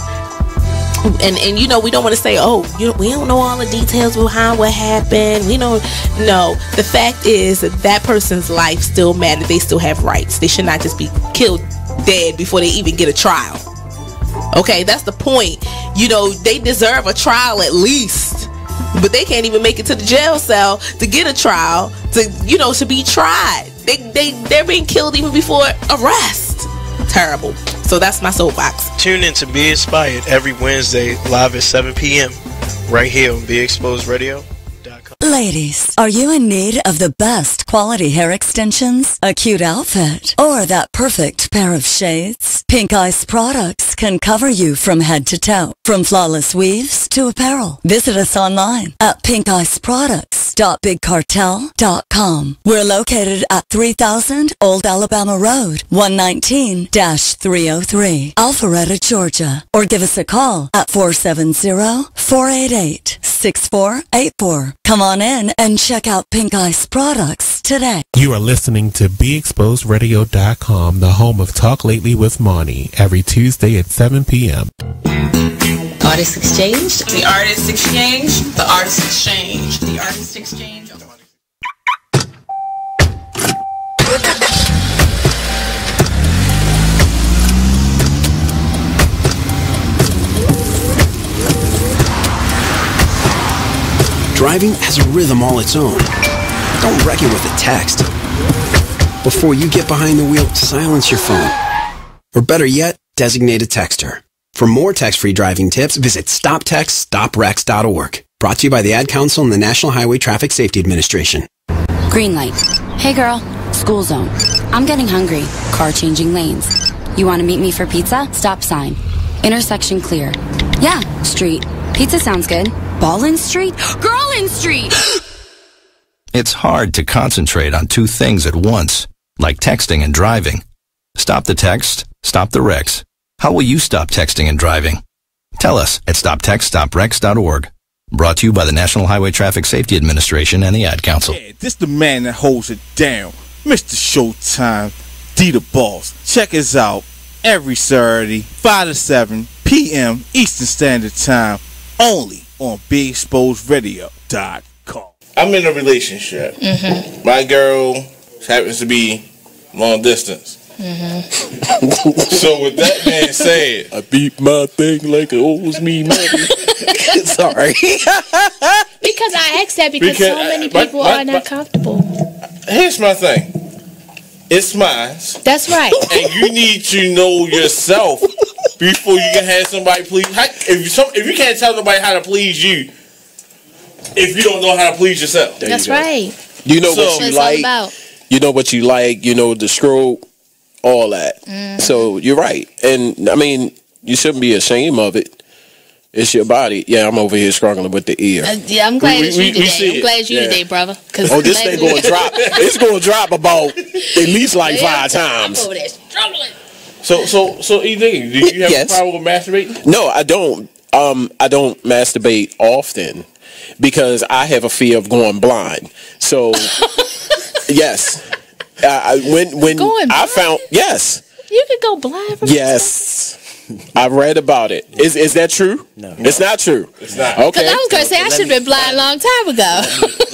And we don't want to say, we don't know all the details behind what happened. No, the fact is that person's life still matters. They still have rights. They should not just be killed dead before they even get a trial. Okay, that's the point. They deserve a trial at least, but they can't even make it to the jail cell to get a trial, to be tried. They're being killed even before arrest. Terrible. So that's my soapbox. Tune in to Be Inspired every Wednesday live at 7 p.m. right here on BeExposedRadio.com. Ladies, are you in need of the best quality hair extensions, a cute outfit, or that perfect pair of shades? Pink Ice products can cover you from head to toe, from flawless weaves to apparel. Visit us online at pinkiceproducts.bigcartel.com. We're located at 3000 Old Alabama Road, 119-303, Alpharetta, Georgia. Or give us a call at 470-488-6484. Come on in and check out Pink Ice products today. You are listening to BeExposedRadio.com, the home of Talk Lately with Marnie, every Tuesday at 7 p.m. Artist Exchange. The Artist Exchange. The Artist Exchange. The Artist Exchange. Driving has a rhythm all its own. Don't wreck it with a text. Before you get behind the wheel, silence your phone. Or better yet, designate a texter. For more text-free driving tips, visit stoptextstoprex.org. Brought to you by the Ad Council and the National Highway Traffic Safety Administration. Green light. Hey girl, school zone. I'm getting hungry. Car changing lanes. You want to meet me for pizza? Stop sign. Intersection clear. Yeah, street. Pizza sounds good. Ballin Street? Girlin Street! It's hard to concentrate on two things at once, like texting and driving. Stop the text, stop the wrecks. How will you stop texting and driving? Tell us at stoptextstoprex.org. Brought to you by the National Highway Traffic Safety Administration and the Ad Council. Yeah, this the man that holds it down. Mr. Showtime, D the Boss. Check us out every Saturday, 5 to 7 p.m. Eastern Standard Time, only on BigExposedRadio.com. I'm in a relationship. My girl happens to be long distance. So with that being said, I beat my thing like it owes me money. Sorry. Because I asked that because so many people are not comfortable. Here's my thing. It's mine. That's right. And you need to know yourself before you can have somebody please. If you can't tell nobody how to please you, if you don't know how to please yourself. That's right. You know what you like. You know what you like. You know the stroke, all that. So you're right. And I mean, you shouldn't be ashamed of it. It's your body. Yeah, I'm over here struggling with the ear. Yeah, I'm glad it's you today. I'm glad you today, brother. Oh, this thing going to drop. It's going to drop about at least like 5 times. I'm over there struggling. So ED, do you have a problem with masturbating? No, I don't. I don't masturbate often because I have a fear of going blind. So, yes. When I found, yes. You could go blind from yes. I read about it. Is that true? No. It's not true. It's not. Okay. Because I was going to say I should have been blind a long time ago.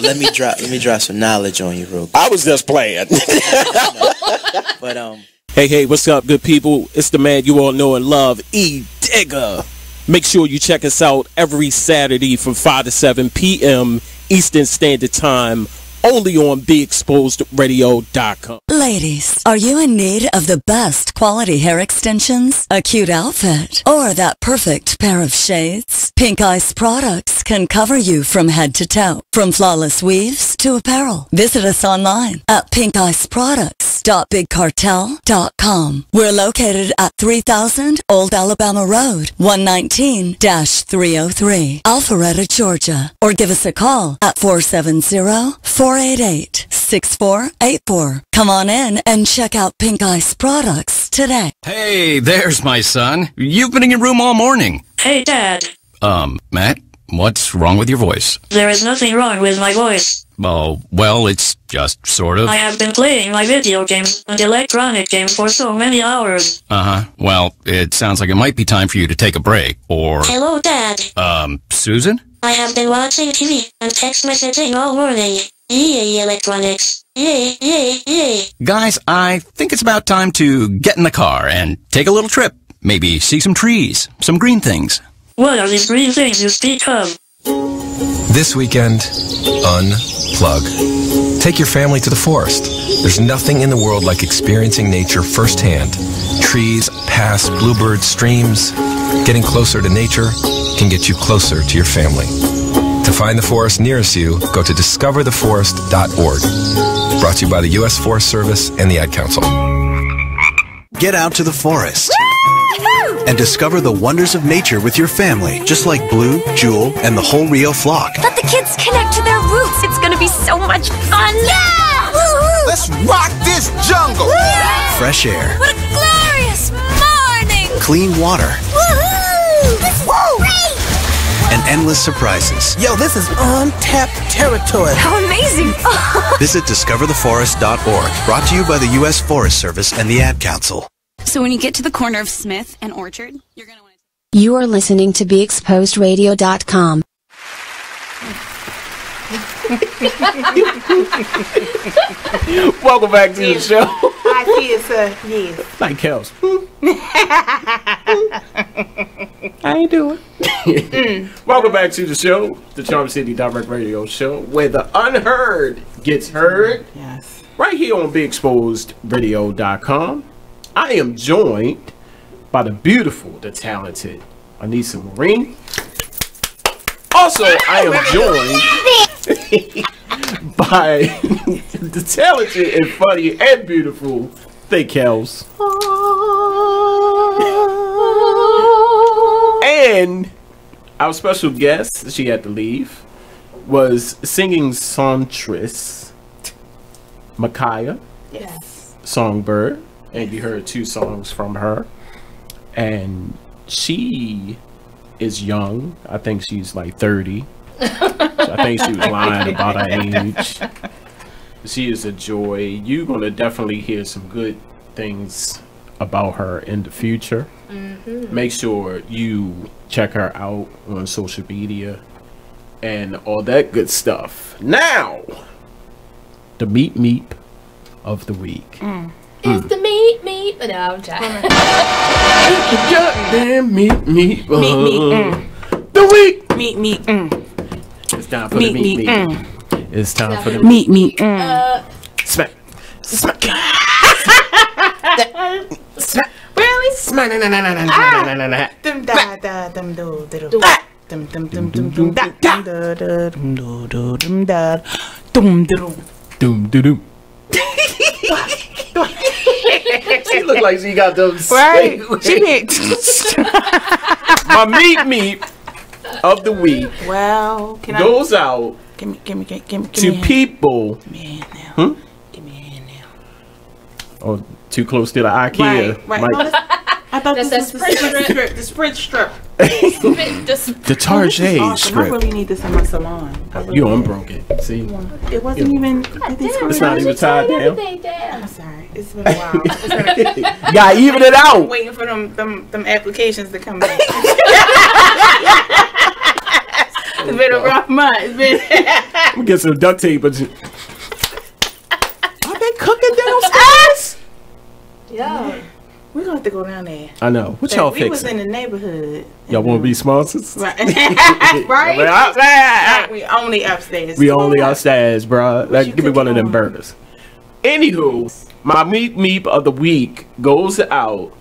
Let me drop some knowledge on you real quick. I was just playing. But Hey, what's up, good people? It's the man you all know and love, E Digger. Make sure you check us out every Saturday from 5 to 7 p.m. Eastern Standard Time, only on BigExposedRadio.com. Ladies, are you in need of the best quality hair extensions, a cute outfit, or that perfect pair of shades? Pink Ice products can cover you from head to toe, from flawless weaves to apparel. Visit us online at pinkiceproducts.bigcartel.com. We're located at 3000 Old Alabama Road, 119-303, Alpharetta, Georgia. Or give us a call at 470-488-6484. Come on in and check out Pink Ice products today. Hey, there's my son. You've been in your room all morning. Hey, Dad. Matt, what's wrong with your voice? There is nothing wrong with my voice. Oh, well, it's just sort of. I have been playing my video games and electronic games for so many hours. Well, it sounds like it might be time for you to take a break, or... Hello, Dad. Susan? I have been watching TV and text messaging all morning. Yay, electronics. Yay, yay, yay. Guys, I think it's about time to get in the car and take a little trip. Maybe see some trees, some green things. What are these green things you speak of? This weekend, unplug. Take your family to the forest. There's nothing in the world like experiencing nature firsthand. Trees, paths, bluebirds, streams. Getting closer to nature can get you closer to your family. To find the forest nearest you, go to discovertheforest.org. Brought to you by the U.S. Forest Service and the Ad Council. Get out to the forest and discover the wonders of nature with your family, just like Blue, Jewel, and the whole Rio flock. Let the kids connect to their roots. It's gonna be so much fun. Yeah! Woo-hoo! Let's rock this jungle. Fresh air, What a glorious morning! clean water, Woohoo! This is great! and endless surprises. Yo, this is untapped territory. How amazing! Visit discovertheforest.org. Brought to you by the U.S. Forest Service and the Ad Council. So when you get to the corner of Smith and Orchard, you're going to want to... You are listening to BeExposedRadio.com. Welcome back to the show. I see it's yes. Like Kels. I ain't doing. Welcome back to the show, the Charm City Direct Radio Show, where the unheard gets heard. Yes. Right here on BigExposedRadio.com. I am joined by the beautiful, the talented Aneesah Morine. Also, I am joined by the talented and funny and beautiful Thick Kels. And our special guest, she had to leave, was singing songstress Markayah. Yes. Songbird. And you heard 2 songs from her. And she is young. I think she's like 30. I think she was lying about her age. She is a joy. You're going to definitely hear some good things about her in the future. Make sure you check her out on social media and all that good stuff. Now, the meep of the week. It's the meep. No, I'm trying. Goddamn meep. The week. Meep. It's time for the meep. It's time for the meep. Smack. Really? Smack. Dum da da dum do dum dum dum dum dum dum da dum dum da dum dum. She look like she got those. Right? She picked. My meep of the week. Well, goes out. Give me to people. Give me a hand now. Give me a hand now. Oh, too close to the IKEA. Right. No, I thought this was the Sprint strip. The Target awesome. strip. I really need this in my salon. You unbroke it. See? It wasn't even. It's not even tied down. I'm sorry. It's been a while. You gotta even it out. I'm waiting for them applications to come back. It's been a rough month. It's been. Let me get some duct tape. Are they cooking downstairs? Yeah. We're gonna have to go down there. I know. What y'all fixing? We was in the neighborhood. Y'all want to be sponsors? Right. Right. We only upstairs. We only upstairs, bro. Like, give me one of them burgers. Anywho, my meep of the week goes out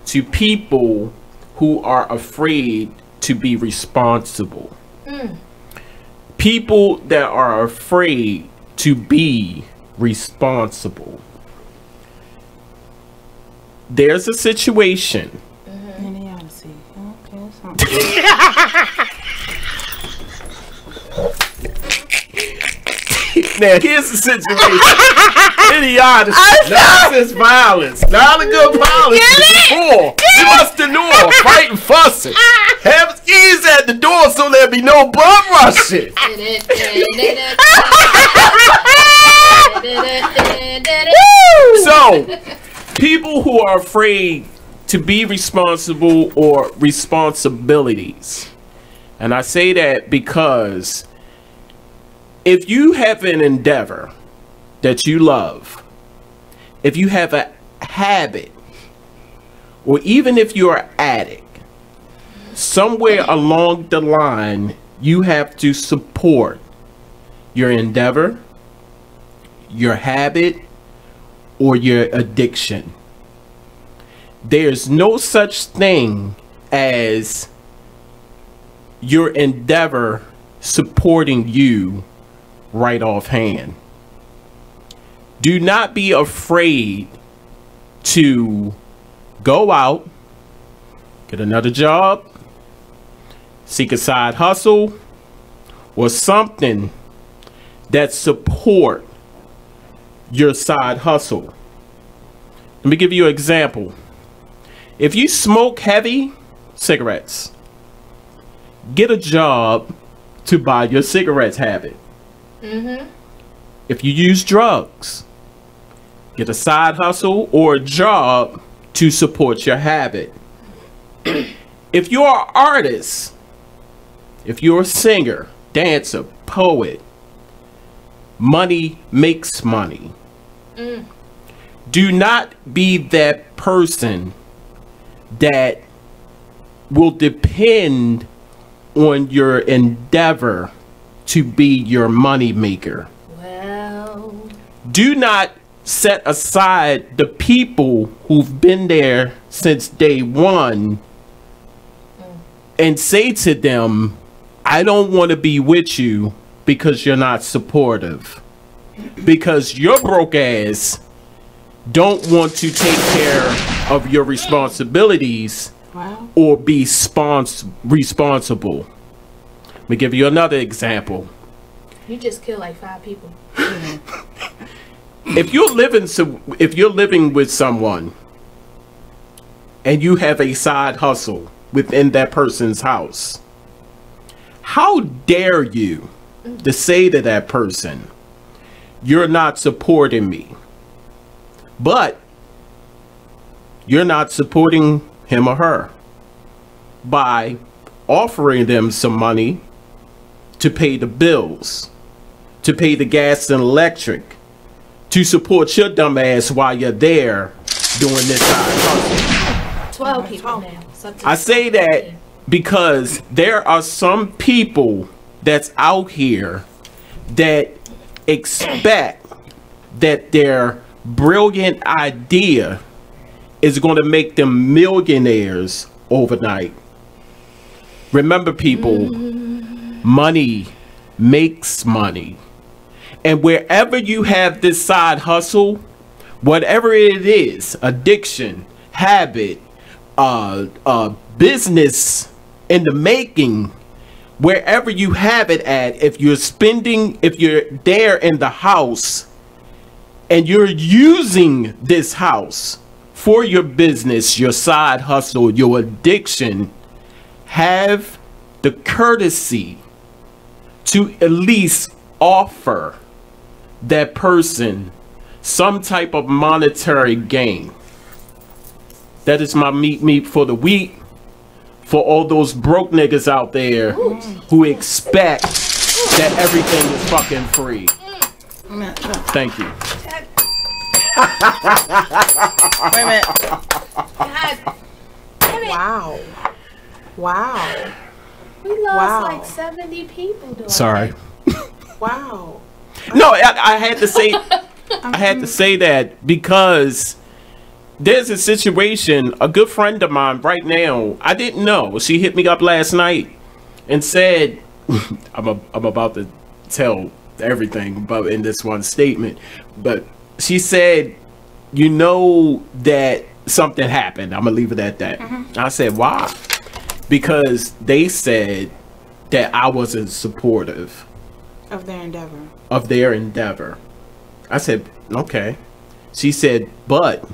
to people who are afraid to be responsible. People that are afraid to be responsible. There's a situation. Now here's the situation. Idiocy, nonsense, violence, not a good policy. Before you must ignore, fight and fussing. Have ease at the door so there'll be no bum rushing. So, people who are afraid to be responsible or responsibilities. And I say that because if you have an endeavor that you love, if you have a habit, or even if you're an addict, somewhere along the line, you have to support your endeavor, your habit, or your addiction. There's no such thing as your endeavor supporting you right offhand. Do not be afraid to go out, get another job, seek a side hustle, or something that support your side hustle. Let me give you an example. If you smoke heavy cigarettes, get a job to buy your cigarettes habit. If you use drugs, get a side hustle or a job to support your habit. If you're an artist, if you're a singer, dancer, poet, money makes money. Do not be that person that will depend on your endeavor to be your money maker. Well, do not set aside the people who've been there since day one and say to them, I don't want to be with you because you're not supportive. Because your broke ass don't want to take care of your responsibilities or be responsible. Let me give you another example. you just killed like 5 people. If you're living with someone and you have a side hustle within that person's house, How dare you to say to that person, you're not supporting me, but you're not supporting him or her by offering them some money to pay the bills, to pay the gas and electric, to support your dumb ass while you're there doing this side hustle. 12 people now. I say that because there are some people that's out here that expect that their brilliant idea is going to make them millionaires overnight. Remember, people, money makes money. And wherever you have this side hustle, whatever it is, addiction, habit, business in the making, wherever you have it at, if you're there in the house and you're using this house for your business, your side hustle, your addiction, have the courtesy to at least offer that person some type of monetary gain. That is my meat for the week. For all those broke niggas out there who expect that everything is fucking free. Thank you. Wait a minute. Wow. Wow. We lost like 70 people doing Sorry. Wow. No, I had to say I had to say that because there's a situation, a good friend of mine right now, I didn't know. She hit me up last night and said, I'm about to tell everything about in this one statement, but she said, you know that something happened. I'm gonna leave it at that. I said, why? Because they said that I wasn't supportive of their endeavor. I said, okay. She said, but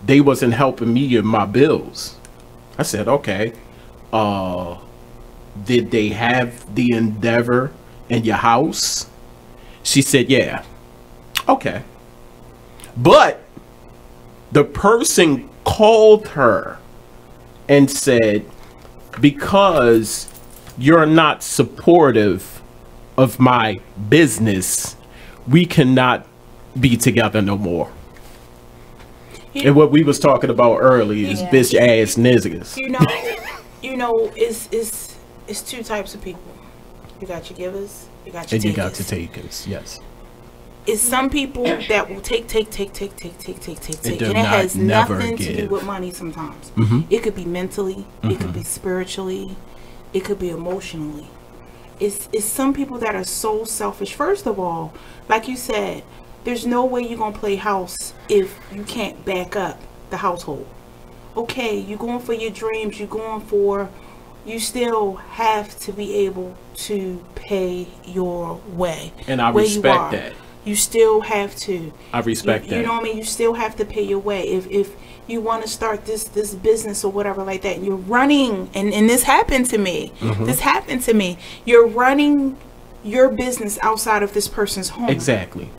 they wasn't helping me in my bills. I said, okay. Did they have the endeavor in your house? She said, yeah. Okay. But the person called her and said, because you're not supportive of my business, we cannot be together no more. And what we was talking about earlier is bitch ass niggas. You know, it's two types of people. You got your givers, you got your takers. And you got your takers, yes. It's some people that will take, and it has never nothing to do give. with money sometimes. Mhm. It could be mentally, it could be spiritually, it could be emotionally. It's some people that are so selfish. First of all, like you said, there's no way you're gonna play house if you can't back up the household. Okay, you're going for your dreams, you still have to be able to pay your way. And I respect that. You still have to. I respect that. You know what I mean? You still have to pay your way. If you want to start this business or whatever like that, and you're running, and this happened to me. This happened to me. You're running your business outside of this person's home. Exactly.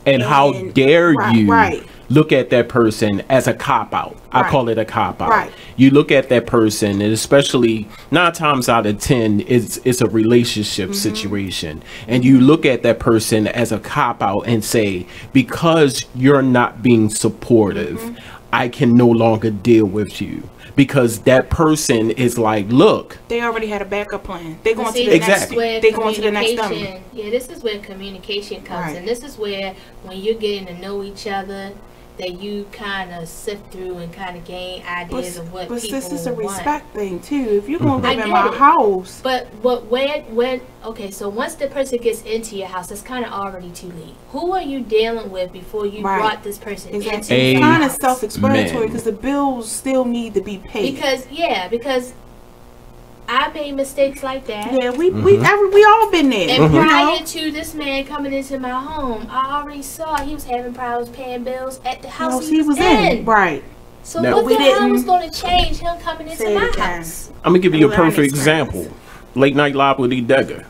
And how dare you look at that person as a cop-out. I call it a cop-out. You look at that person, and especially 9 times out of 10, it's a relationship situation. And you look at that person as a cop-out and say, because you're not being supportive, I can no longer deal with you. Because that person is like, look, they already had a backup plan. They're going to the next. They're going to the next number. Yeah, this is where communication comes in. This is where when you're getting to know each other, that you kind of sift through and kind of gain ideas of what people want. But this is a respect thing too. If you're gonna live in my house, but when okay, so once the person gets into your house, it's kind of already too late. Who are you dealing with before you brought this person into your house? It's kind of self-explanatory because the bills still need to be paid. Because I made mistakes like that. Yeah, we all been there. And prior to this man coming into my home, I already saw he was having problems paying bills at the house he was in. Right. So what the hell was going to change him coming into my house? I'm gonna give you a perfect example. Late Night Live with E. Digger.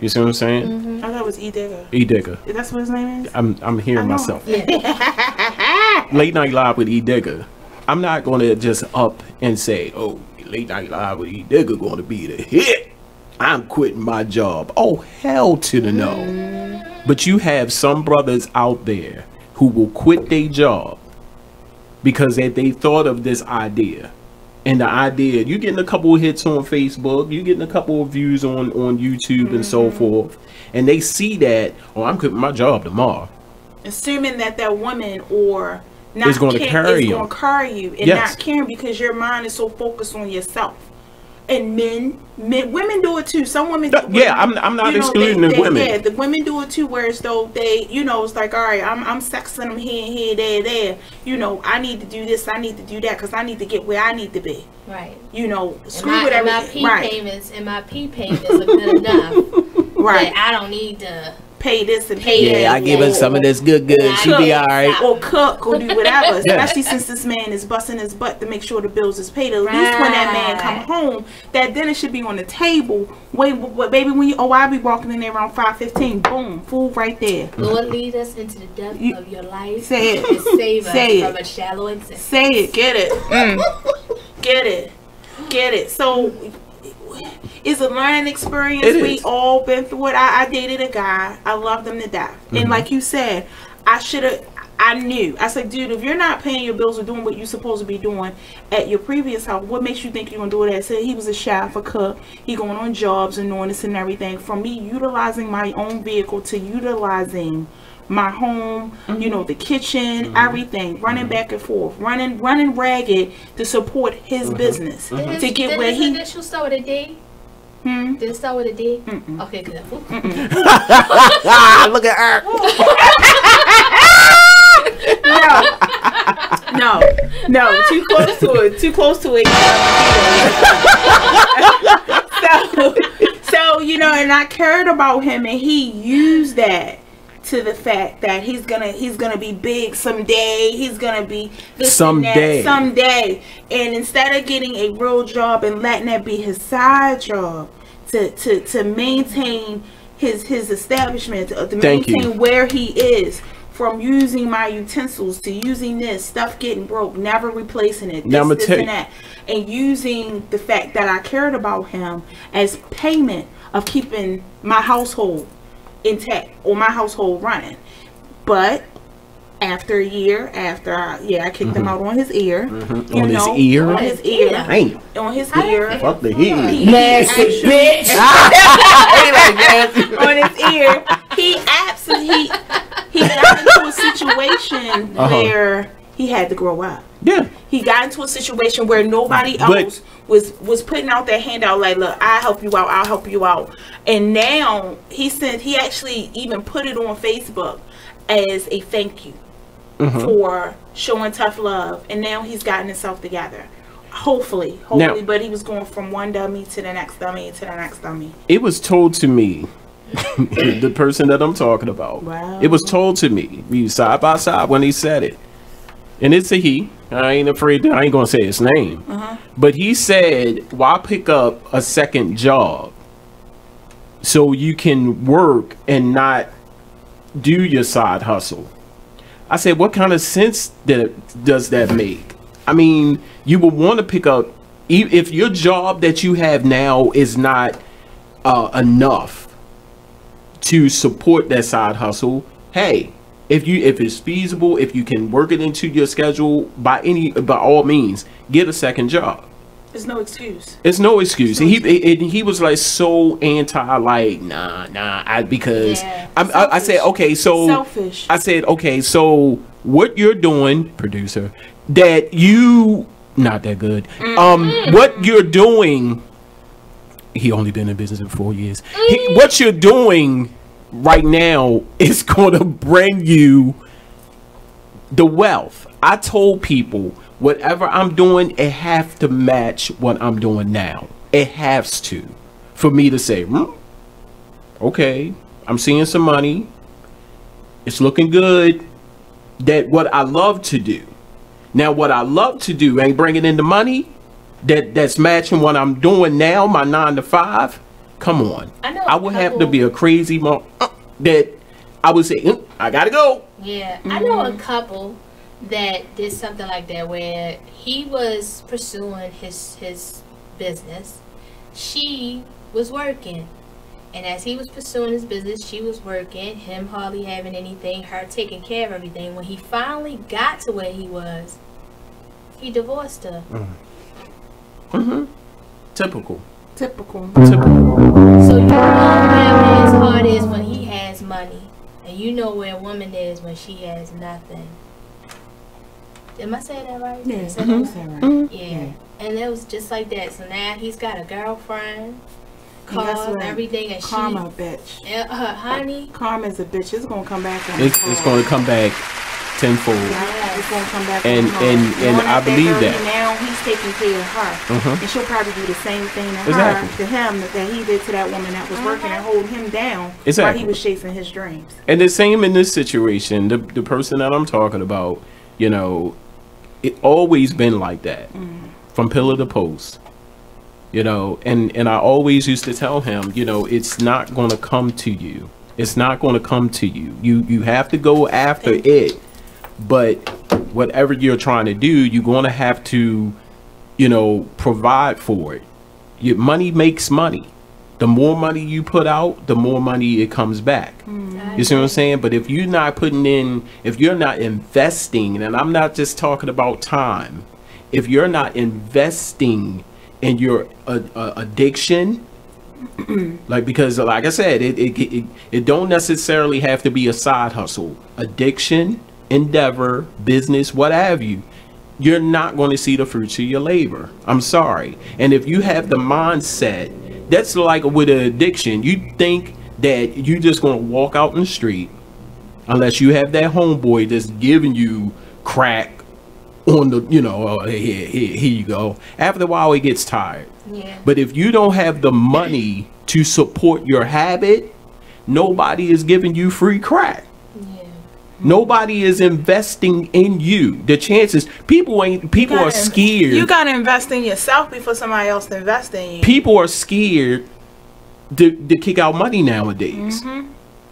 You see what I'm saying? Mm-hmm. I thought it was E. Digger. E. Digger. That's what his name is? I'm hearing myself. Yeah. Late Night Live with E. Digger. I'm not going to just up and say, oh, Late Night Live with E. Digger going to be the hit. I'm quitting my job. Oh, hell to the no. But you have some brothers out there who will quit their job because they thought of this idea. And the idea, you getting a couple of hits on Facebook, you getting a couple of views on YouTube and so forth. And they see that, oh, I'm quitting my job tomorrow. Assuming that woman or not is going to carry you. Going to carry you and not caring because your mind is so focused on yourself. And women do it too. Some women do it. Yeah, I'm not excluding the women. Yeah, the women do it too, where as though they, it's like, all right, I'm sexing them here, there. I need to do this, I need to do that, because I need to get where I need to be. Right. Screw with everything. My P payments are good enough. Right. I don't need to pay this and pay that. Yeah, I give her some of this good. She be all right. Or cook, or do whatever. Especially since this man is busting his butt to make sure the bills is paid. At least when that man come home, that dinner should be on the table. Wait, baby, I'll be walking in there around 5:15. Boom, food right there. Lord, lead us into the depth of your life. Say it. And save Say us it. from a shallow existence. Say it. Get it. Get it. So, it's a learning experience. We all been through it. I dated a guy. I loved him to death. And like you said, I knew. I said, dude, if you're not paying your bills or doing what you're supposed to be doing at your previous house, what makes you think you're going to do it? I said he was a chef, a cook. He going on jobs and doing this and everything. From me utilizing my own vehicle to utilizing my home, the kitchen, everything, running back and forth, running ragged to support his business, to get where he. Did his initial start with a D? Did it start with a D? Okay, good. Look at her. No, too close to it. So and I cared about him, and he used that to the fact that he's gonna be big someday. He's gonna be this someday. And instead of getting a real job and letting that be his side job to maintain his establishment, to maintain where he is, from using my utensils to using this stuff getting broke, never replacing it, this and that, and using the fact that I cared about him as payment of keeping my household intact or my household running. But after a year, I kicked him out on his ear. On his ear? On his ear. Damn. On his ear. Fuck the heat. Nasty bitch. On his ear. He got into a situation where he had to grow up. Yeah. He got into a situation where nobody else was putting out their hand out like, look, I'll help you out. And now he actually even put it on Facebook as a thank you for showing tough love. And now he's gotten himself together. Hopefully, now, but he was going from one dummy to the next dummy to the next dummy. It was told to me, the person that I'm talking about. Wow. It was told to me, we side by side when he said it. And it's a he. I ain't afraid I ain't gonna say his name. But he said, why pick up a second job so you can work and not do your side hustle? I said, what kind of sense does that make? I mean, you would want to pick up, if your job that you have now is not enough to support that side hustle, hey, if it's feasible, if you can work it into your schedule, by all means, get a second job. There's no excuse. It's no excuse. He was like so anti, like because I said, okay, so selfish. I said, okay, so what you're doing, producer, that you not that good. What you're doing, he only been in business for 4 years. What you're doing right now is going to bring you the wealth. I told people, whatever I'm doing, it have to match what I'm doing now. It has to, for me to say, okay, I'm seeing some money. It's looking good. That what I love to do. Now, what I love to do ain't bringing in the money that's matching what I'm doing now, my 9 to 5. Come on. I would have to be a crazy mom that I would say, I gotta go. Yeah, I know a couple that did something like that where he was pursuing his business. She was working. And as he was pursuing his business, she was working, him hardly having anything, her taking care of everything. When he finally got to where he was, he divorced her. Typical. So you know where a man's heart is when he has money. And you know where a woman is when she has nothing. Am I saying that right? Yeah, Yeah. And it was just like that. So now he's got a girlfriend, Karma, everything, and karma, bitch. Honey. Karma's a bitch. It's gonna come back. It's going to come back tenfold. Yeah, it's gonna come back. And I believe that. Now he's taking care of her, and she'll probably do the same thing to her, to him, that he did to that woman that was working and holding him down while he was chasing his dreams. And the same in this situation. The person that I'm talking about, you know, it always been like that, from pillar to post. You know, and I always used to tell him, you know, it's not going to come to you. It's not going to come to you. You have to go after it. But whatever you're trying to do, you're going to have to, you know, provide for it. Your money makes money. The more money you put out, the more money it comes back. You see what I'm saying? But if you're not putting in, if you're not investing, and I'm not just talking about time, if you're not investing in your addiction, like, because like I said, it don't necessarily have to be a side hustle. Addiction, endeavor, business, what have you, you're not going to see the fruits of your labor. I'm sorry. And if you have the mindset, that's like with an addiction, you think that you just going to walk out in the street unless you have that homeboy that's giving you crack on the, you know, here you go. After a while, it gets tired. Yeah. But if you don't have the money to support your habit, nobody is giving you free crack. Yeah. Nobody is investing in you. The chances, people are scared. You gotta invest in yourself before somebody else invests in you. People are scared to kick out money nowadays.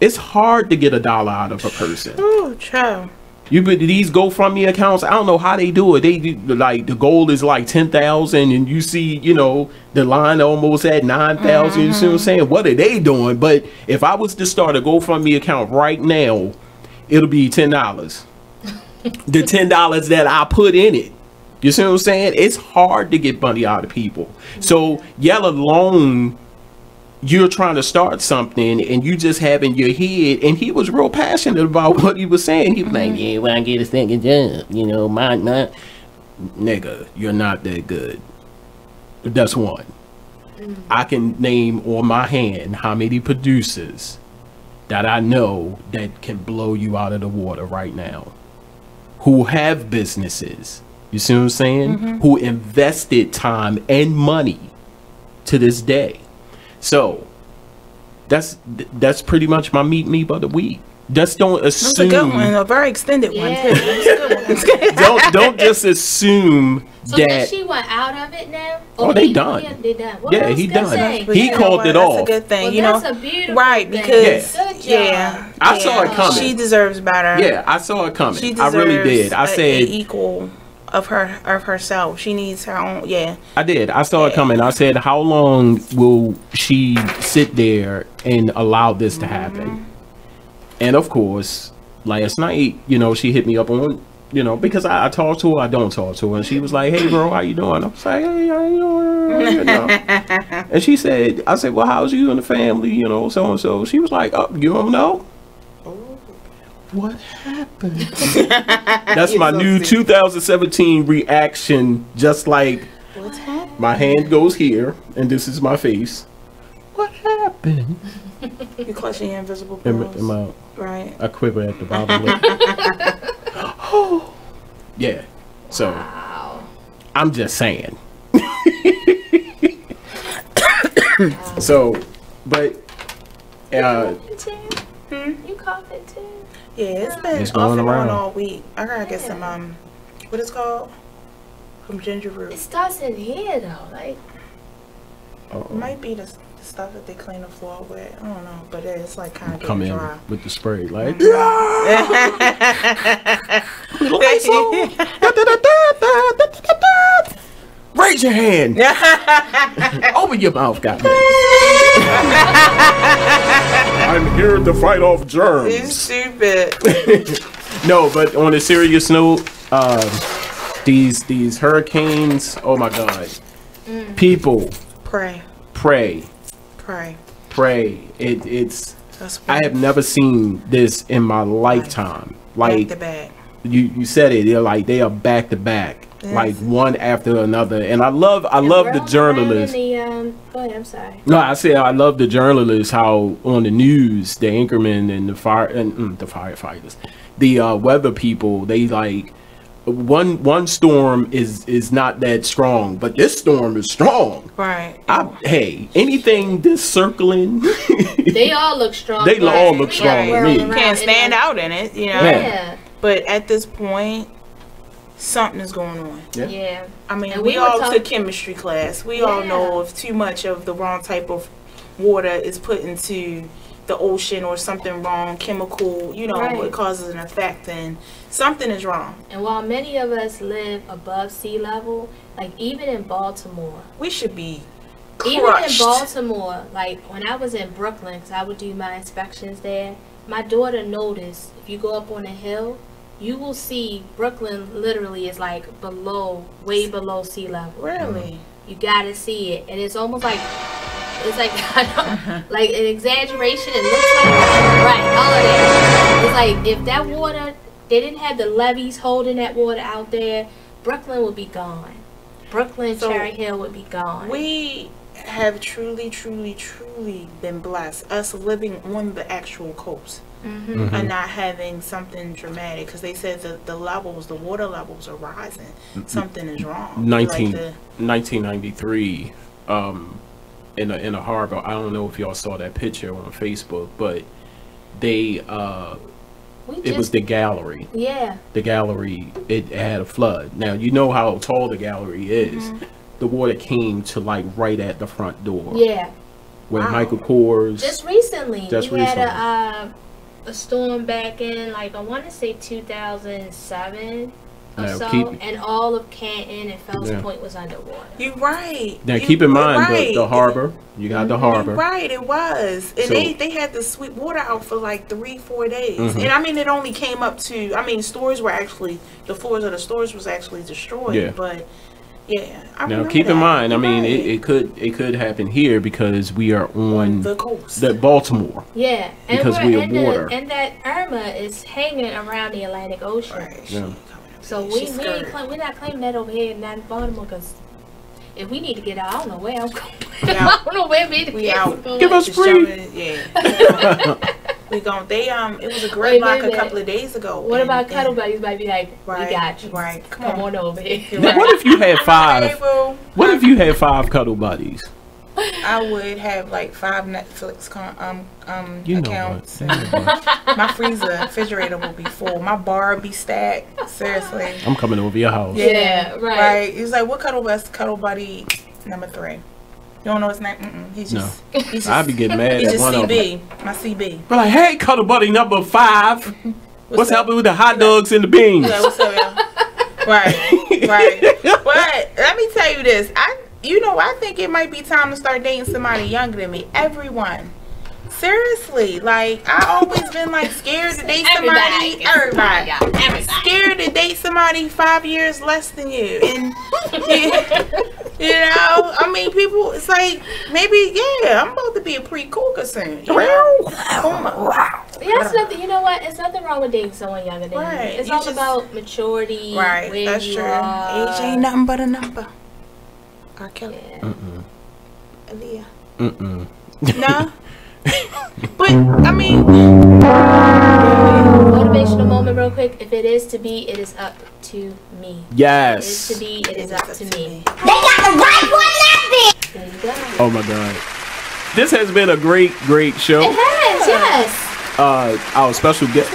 It's hard to get $1 out of a person. Ooh, child. These GoFundMe accounts, I don't know how they do it. They do, like, the goal is like 10,000, and you see, you know, the line almost at 9,000. You see what I'm saying? What are they doing? But if I was to start a GoFundMe account right now, it'll be $10. The $10 that I put in it. You see what I'm saying? It's hard to get money out of people. So, yet alone, you're trying to start something and you just have in your head, and he was real passionate about what he was saying. He was like, yeah, when I get a second job, you know, my nigga, you're not that good. That's one. I can name on my hand how many producers that I know that can blow you out of the water right now, who have businesses, you see what I'm saying, who invested time and money to this day. So that's pretty much my meet me of the week. Just don't assume. That's a good one, a very extended one too. That's a good one. don't just assume so that. So she went out of it now. Oh, they done. Yeah, they done. What yeah, he done. Say? He called it off. That's a good thing. Well, you that's know, a beautiful right? Because thing. I saw it coming. She deserves better. Yeah, I saw it coming. She I really did. I said equal of herself. She needs her own. Yeah, I did. I saw it coming. I said, how long will she sit there and allow this to happen? And of course, last night, you know, she hit me up on, you know, because I talk to her, I don't talk to her, and she was like, hey bro, how you doing? I was like, hey, how you doing? You know? And she said, I said, well, how's you and the family, you know, so and so. She was like, oh, you don't know? What happened? That's my new 2017 reaction. Just like, what's happened? My hand goes here, and this is my face. What happened? You clutching your invisible pearls. Right. I quiver at the bottom lip. Yeah. So, I'm just saying. So, but you coughing too? Yeah, it's been off and on all week. I gotta get some what is it called? Some ginger root. It starts in here though, like. It might be the the stuff that they clean the floor with. I don't know, but it's like kind of Come in dry. with the spray, like. Raise your hand. Open your mouth, goddamn. I'm here to fight off germs. You stupid. No, but on a serious note, these hurricanes. Oh my God, people, Pray. It's. I have never seen this in my lifetime. Like back to back. You said it. They are back to back. Yes. Like one after another, and I love the journalists. Go ahead, I'm sorry. No, I say I love the journalists. How on the news, the anchormen and the firefighters, the weather people, they like one storm is not that strong, but this storm is strong. Right. Hey, anything this circling, they all look strong. They all look strong to me. You can't stand out in it, you know. Yeah. But at this point, something is going on. Yeah. I mean, And we were all talk- took chemistry class. We all know if too much of the wrong type of water is put into the ocean or something wrong, chemical, you know, Right. it causes an effect, and something is wrong. And while many of us live above sea level, like even in Baltimore, we should be even in crushed. Baltimore, like when I was in Brooklyn, because I would do my inspections there, my daughter noticed if you go up on a hill, you will see Brooklyn literally is like way below sea level. Really? You gotta see it, and it's almost like I don't, like an exaggeration. It looks like right, all of that. It's like if that water, they didn't have the levees holding that water out there, Brooklyn would be gone. Brooklyn, So, Cherry Hill would be gone. We have truly been blessed, us living on the actual coast. Mhm. And not having something dramatic, because they said that the water levels are rising. Something is wrong. 1993, in a harbor. I don't know if y'all saw that picture on Facebook, but they it was the gallery. Yeah. The gallery, it had a flood. Now you know how tall the gallery is. Mhm. The water came to like right at the front door. Yeah. Where Michael Kors. Just recently, Just we had recently. a storm back in, like, I want to say 2007 or Now, so, and all of Canton and Fells Yeah. Point was underwater. You're right. Now keep in mind right. the harbor. You got the harbor. You're right, it was. And So- they had to sweep water out for like 3-4 days. Mhm. And I mean, it only came up to, I mean, stores were actually, the floors of the stores was actually destroyed. Yeah. But yeah, I Now remember keep in that. mind, I You're mean, right. it could happen here because we are on the coast. the Baltimore. Yeah, and Because we're we are in water. and that Irma is hanging around the Atlantic Ocean. Yeah. So She's we're not claiming that over here in Baltimore, because if we need to get out, I don't know where I'm going. Yeah. I don't know where we out. going. Give us Just free. jumping- Yeah. We gon' it was a Wait, gridlock wait, a couple of days ago. What and- about Cuddle Buddies? Might be like, Right, we got you. right. Come on over here. What if you had five? boo. What if you had 5 cuddle buddies? I would have like 5 Netflix You know accounts. what? And my refrigerator will be full. My bar be stacked. Seriously. I'm coming over your house. Yeah, right. He's like, what cuddle buddy number 3? You don't know his name? Mm-mm. He's No. just. He's I'd be getting mad He's at just one of them. CB. My CB. But like, hey, cuddle buddy number 5. What's happening with the hot dogs and the beans? Yeah, what's up, y'all? Right. But let me tell you this. I think it might be time to start dating somebody younger than me. Everyone. Seriously, like I always been like scared to date somebody. Everybody. Scared to date somebody 5 years less than you, and you know, I mean, people. It's like maybe, yeah, I'm about to be a pre-cougar soon. You know? Yeah, it's nothing. You know what? It's nothing wrong with dating someone younger than you. Right. It's You all just- about maturity. Right, Where that's you true. are. Age ain't nothing but a number. R. Kelly. Aaliyah. No. But I mean, motivational moment, real quick. If it is to be, it is up to me. Yes. It is to be, it is up to me. They got the right one left. There you go. Oh my God. This has been a great show. It has, yes. Our special guest.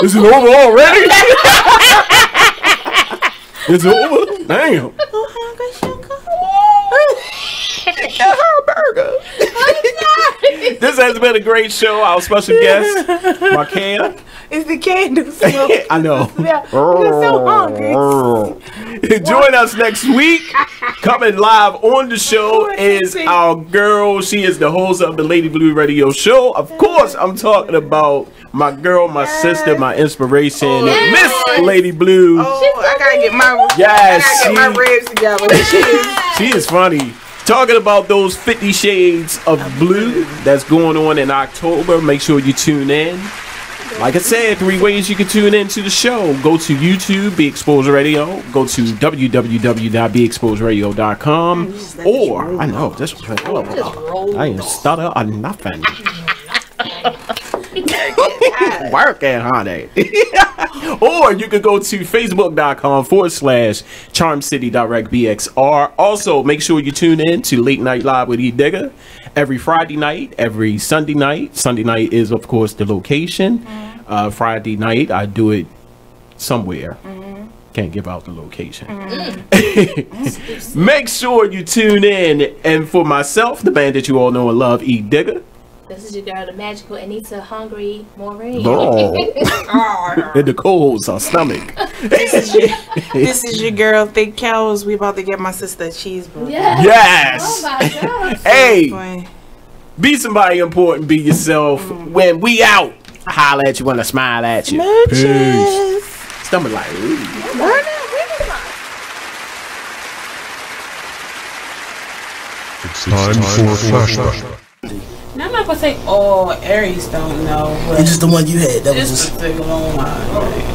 This is over already? It's over? Damn. burger. This has been a great show. Our special guest, Markayah. It's the candle smoke. I know. We're so hungry. Join us next week. Coming live on the show is our girl. She is the host of the Lady Blue Radio Show. Of course, I'm talking about my girl, my sister, my inspiration, Miss Lady Blue. I gotta get my ribs together. She is funny. Talking about those 50 Shades of Blue that's going on in October. Make sure you tune in. Like I said, 3 ways you can tune in to the show. Go to YouTube, Be Exposed Radio. Go to www.beexposedradio.com. Or, I know, this was I ain't stutter or nothing. Working, honey. Or you could go to facebook.com/Charm City Direct BXR. Also, make sure you tune in to Late Night Live with E Digger every Friday night, every Sunday night. Sunday night is, of course, the location. Friday night, I do it somewhere. Can't give out the location. Make sure you tune in. And for myself, the man that you all know and love, E Digger. This is your girl, the magical Aneesah, hungry Morine. And the co-host our stomach. This is your girl, Thick Cows. We about to get my sister a cheeseburger. Yes. Oh my God. Hey, be somebody important. Be yourself. When we out, I holler at you when I smile at you. Peace. Stomach like. It's time for a flashback. Now I'm not gonna say all Aries don't know. It's just the one you had. That was just a long line.